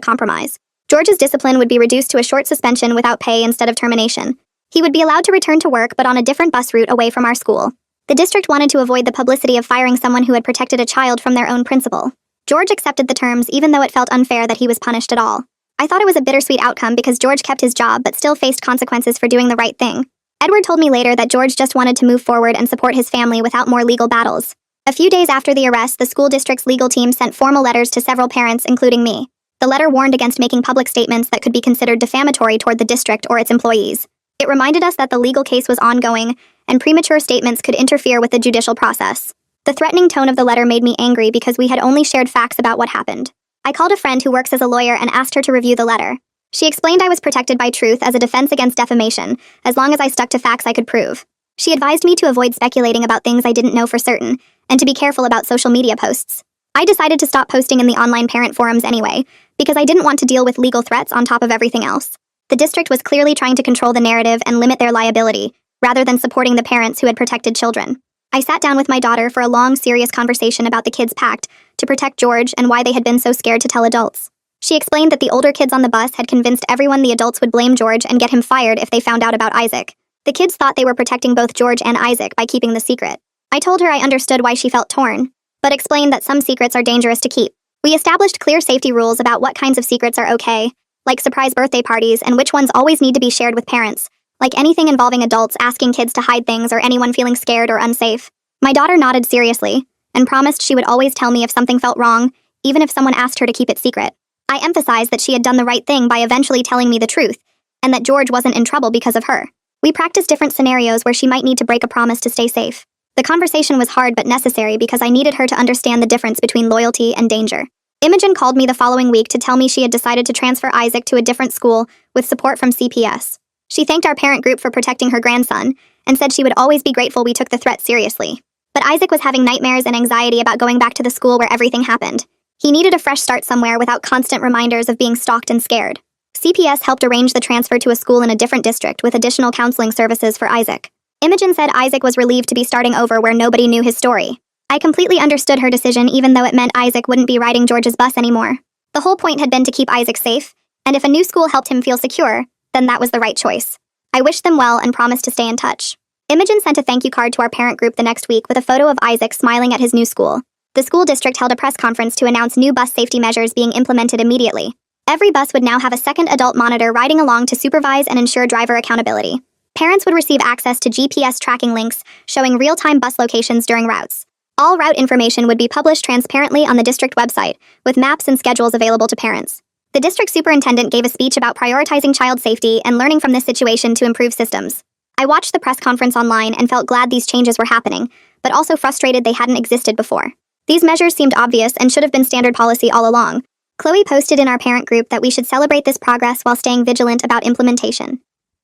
compromise. George's discipline would be reduced to a short suspension without pay instead of termination. He would be allowed to return to work but on a different bus route away from our school. The district wanted to avoid the publicity of firing someone who had protected a child from their own principal. George accepted the terms even though it felt unfair that he was punished at all. I thought it was a bittersweet outcome because George kept his job but still faced consequences for doing the right thing. Edward told me later that George just wanted to move forward and support his family without more legal battles. A few days after the arrest, the school district's legal team sent formal letters to several parents, including me. The letter warned against making public statements that could be considered defamatory toward the district or its employees. It reminded us that the legal case was ongoing, and premature statements could interfere with the judicial process. The threatening tone of the letter made me angry because we had only shared facts about what happened. I called a friend who works as a lawyer and asked her to review the letter. She explained I was protected by truth as a defense against defamation, as long as I stuck to facts I could prove. She advised me to avoid speculating about things I didn't know for certain, and to be careful about social media posts. I decided to stop posting in the online parent forums anyway, because I didn't want to deal with legal threats on top of everything else. The district was clearly trying to control the narrative and limit their liability, rather than supporting the parents who had protected children. I sat down with my daughter for a long, serious conversation about the kids' pact to protect George and why they had been so scared to tell adults. She explained that the older kids on the bus had convinced everyone the adults would blame George and get him fired if they found out about Isaac. The kids thought they were protecting both George and Isaac by keeping the secret. I told her I understood why she felt torn, but explained that some secrets are dangerous to keep. We established clear safety rules about what kinds of secrets are okay, like surprise birthday parties, and which ones always need to be shared with parents, like anything involving adults asking kids to hide things or anyone feeling scared or unsafe. My daughter nodded seriously, and promised she would always tell me if something felt wrong, even if someone asked her to keep it secret. I emphasized that she had done the right thing by eventually telling me the truth, and that George wasn't in trouble because of her. We practiced different scenarios where she might need to break a promise to stay safe. The conversation was hard but necessary because I needed her to understand the difference between loyalty and danger. Imogen called me the following week to tell me she had decided to transfer Isaac to a different school with support from CPS. She thanked our parent group for protecting her grandson, and said she would always be grateful we took the threat seriously. But Isaac was having nightmares and anxiety about going back to the school where everything happened. He needed a fresh start somewhere without constant reminders of being stalked and scared. CPS helped arrange the transfer to a school in a different district with additional counseling services for Isaac. Imogen said Isaac was relieved to be starting over where nobody knew his story. I completely understood her decision, even though it meant Isaac wouldn't be riding George's bus anymore. The whole point had been to keep Isaac safe, and if a new school helped him feel secure, then that was the right choice. I wished them well and promised to stay in touch. Imogen sent a thank you card to our parent group the next week with a photo of Isaac smiling at his new school. The school district held a press conference to announce new bus safety measures being implemented immediately. Every bus would now have a second adult monitor riding along to supervise and ensure driver accountability. Parents would receive access to GPS tracking links showing real-time bus locations during routes. All route information would be published transparently on the district website, with maps and schedules available to parents. The district superintendent gave a speech about prioritizing child safety and learning from this situation to improve systems. I watched the press conference online and felt glad these changes were happening, but also frustrated they hadn't existed before. These measures seemed obvious and should have been standard policy all along. Chloe posted in our parent group that we should celebrate this progress while staying vigilant about implementation.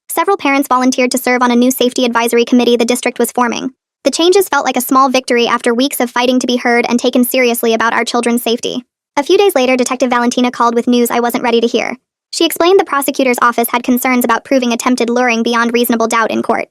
Several parents volunteered to serve on a new safety advisory committee the district was forming. The changes felt like a small victory after weeks of fighting to be heard and taken seriously about our children's safety. A few days later, Detective Valentina called with news I wasn't ready to hear. She explained the prosecutor's office had concerns about proving attempted luring beyond reasonable doubt in court.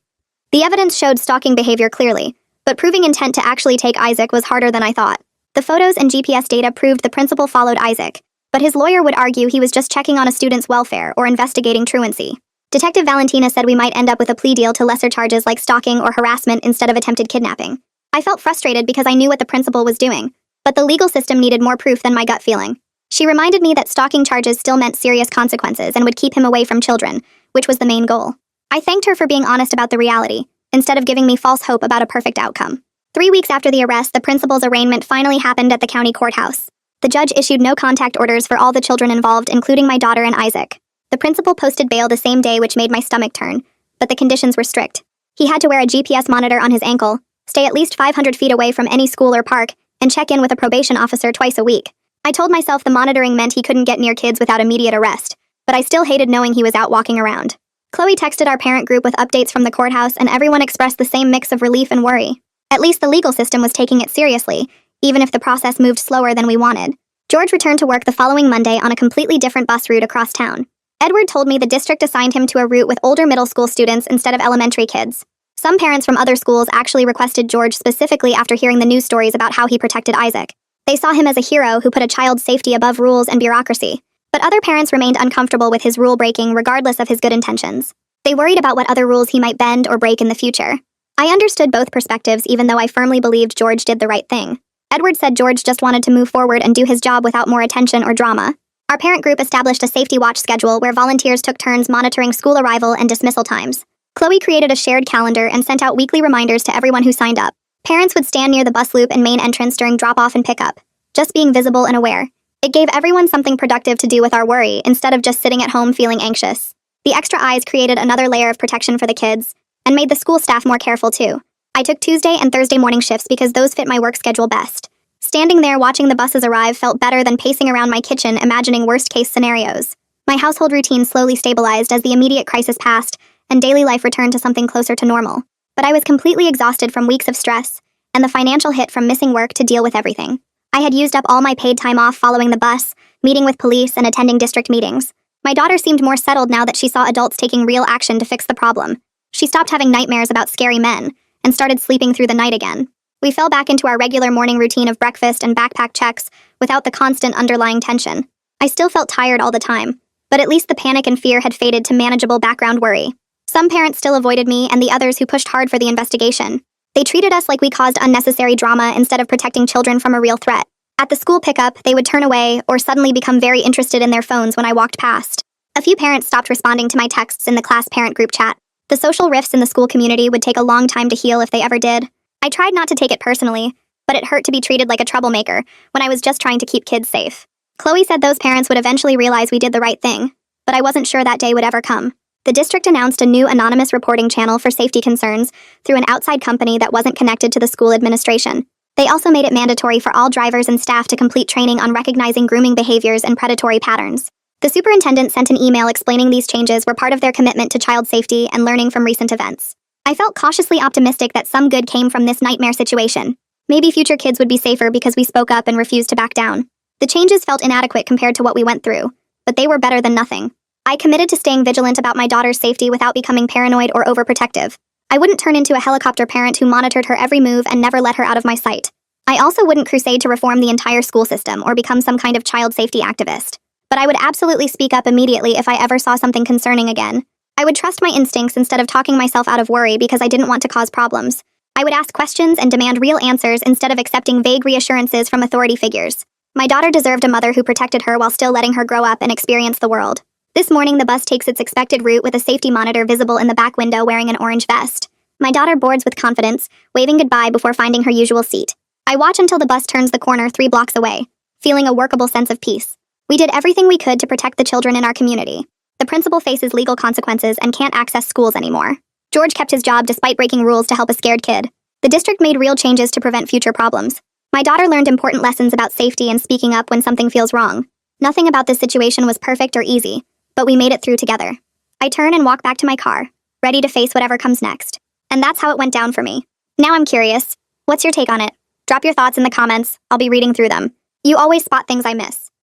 The evidence showed stalking behavior clearly, but proving intent to actually take Isaac was harder than I thought. The photos and GPS data proved the principal followed Isaac, but his lawyer would argue he was just checking on a student's welfare or investigating truancy. Detective Valentina said we might end up with a plea deal to lesser charges like stalking or harassment instead of attempted kidnapping. I felt frustrated because I knew what the principal was doing, but the legal system needed more proof than my gut feeling. She reminded me that stalking charges still meant serious consequences and would keep him away from children, which was the main goal. I thanked her for being honest about the reality, instead of giving me false hope about a perfect outcome. 3 weeks after the arrest, the principal's arraignment finally happened at the county courthouse. The judge issued no contact orders for all the children involved, including my daughter and Isaac. The principal posted bail the same day, which made my stomach turn, but the conditions were strict. He had to wear a GPS monitor on his ankle, stay at least 500 feet away from any school or park, and check in with a probation officer twice a week. I told myself the monitoring meant he couldn't get near kids without immediate arrest, but I still hated knowing he was out walking around. Chloe texted our parent group with updates from the courthouse, and everyone expressed the same mix of relief and worry. At least the legal system was taking it seriously, even if the process moved slower than we wanted. George returned to work the following Monday on a completely different bus route across town. Edward told me the district assigned him to a route with older middle school students instead of elementary kids. Some parents from other schools actually requested George specifically after hearing the news stories about how he protected Isaac. They saw him as a hero who put a child's safety above rules and bureaucracy. But other parents remained uncomfortable with his rule-breaking regardless of his good intentions. They worried about what other rules he might bend or break in the future. I understood both perspectives, even though I firmly believed George did the right thing. Edward said George just wanted to move forward and do his job without more attention or drama. Our parent group established a safety watch schedule where volunteers took turns monitoring school arrival and dismissal times. Chloe created a shared calendar and sent out weekly reminders to everyone who signed up. Parents would stand near the bus loop and main entrance during drop-off and pickup, just being visible and aware. It gave everyone something productive to do with our worry instead of just sitting at home feeling anxious. The extra eyes created another layer of protection for the kids and made the school staff more careful too. I took Tuesday and Thursday morning shifts because those fit my work schedule best. Standing there watching the buses arrive felt better than pacing around my kitchen imagining worst-case scenarios. My household routine slowly stabilized as the immediate crisis passed and daily life returned to something closer to normal. But I was completely exhausted from weeks of stress and the financial hit from missing work to deal with everything. I had used up all my paid time off following the bus, meeting with police, and attending district meetings. My daughter seemed more settled now that she saw adults taking real action to fix the problem. She stopped having nightmares about scary men and started sleeping through the night again. We fell back into our regular morning routine of breakfast and backpack checks without the constant underlying tension. I still felt tired all the time, but at least the panic and fear had faded to manageable background worry. Some parents still avoided me and the others who pushed hard for the investigation. They treated us like we caused unnecessary drama instead of protecting children from a real threat. At the school pickup, they would turn away or suddenly become very interested in their phones when I walked past. A few parents stopped responding to my texts in the class parent group chat. The social rifts in the school community would take a long time to heal if they ever did. I tried not to take it personally, but it hurt to be treated like a troublemaker when I was just trying to keep kids safe. Chloe said those parents would eventually realize we did the right thing, but I wasn't sure that day would ever come. The district announced a new anonymous reporting channel for safety concerns through an outside company that wasn't connected to the school administration. They also made it mandatory for all drivers and staff to complete training on recognizing grooming behaviors and predatory patterns. The superintendent sent an email explaining these changes were part of their commitment to child safety and learning from recent events. I felt cautiously optimistic that some good came from this nightmare situation. Maybe future kids would be safer because we spoke up and refused to back down. The changes felt inadequate compared to what we went through, but they were better than nothing. I committed to staying vigilant about my daughter's safety without becoming paranoid or overprotective. I wouldn't turn into a helicopter parent who monitored her every move and never let her out of my sight. I also wouldn't crusade to reform the entire school system or become some kind of child safety activist. But I would absolutely speak up immediately if I ever saw something concerning again. I would trust my instincts instead of talking myself out of worry because I didn't want to cause problems. I would ask questions and demand real answers instead of accepting vague reassurances from authority figures. My daughter deserved a mother who protected her while still letting her grow up and experience the world. This morning, the bus takes its expected route with a safety monitor visible in the back window wearing an orange vest. My daughter boards with confidence, waving goodbye before finding her usual seat. I watch until the bus turns the corner 3 blocks away, feeling a workable sense of peace. We did everything we could to protect the children in our community. The principal faces legal consequences and can't access schools anymore. George kept his job despite breaking rules to help a scared kid. The district made real changes to prevent future problems. My daughter learned important lessons about safety and speaking up when something feels wrong. Nothing about this situation was perfect or easy, but we made it through together. I turn and walk back to my car, ready to face whatever comes next. And that's how it went down for me. Now I'm curious. What's your take on it? Drop your thoughts in the comments. I'll be reading through them. You always spot things I miss.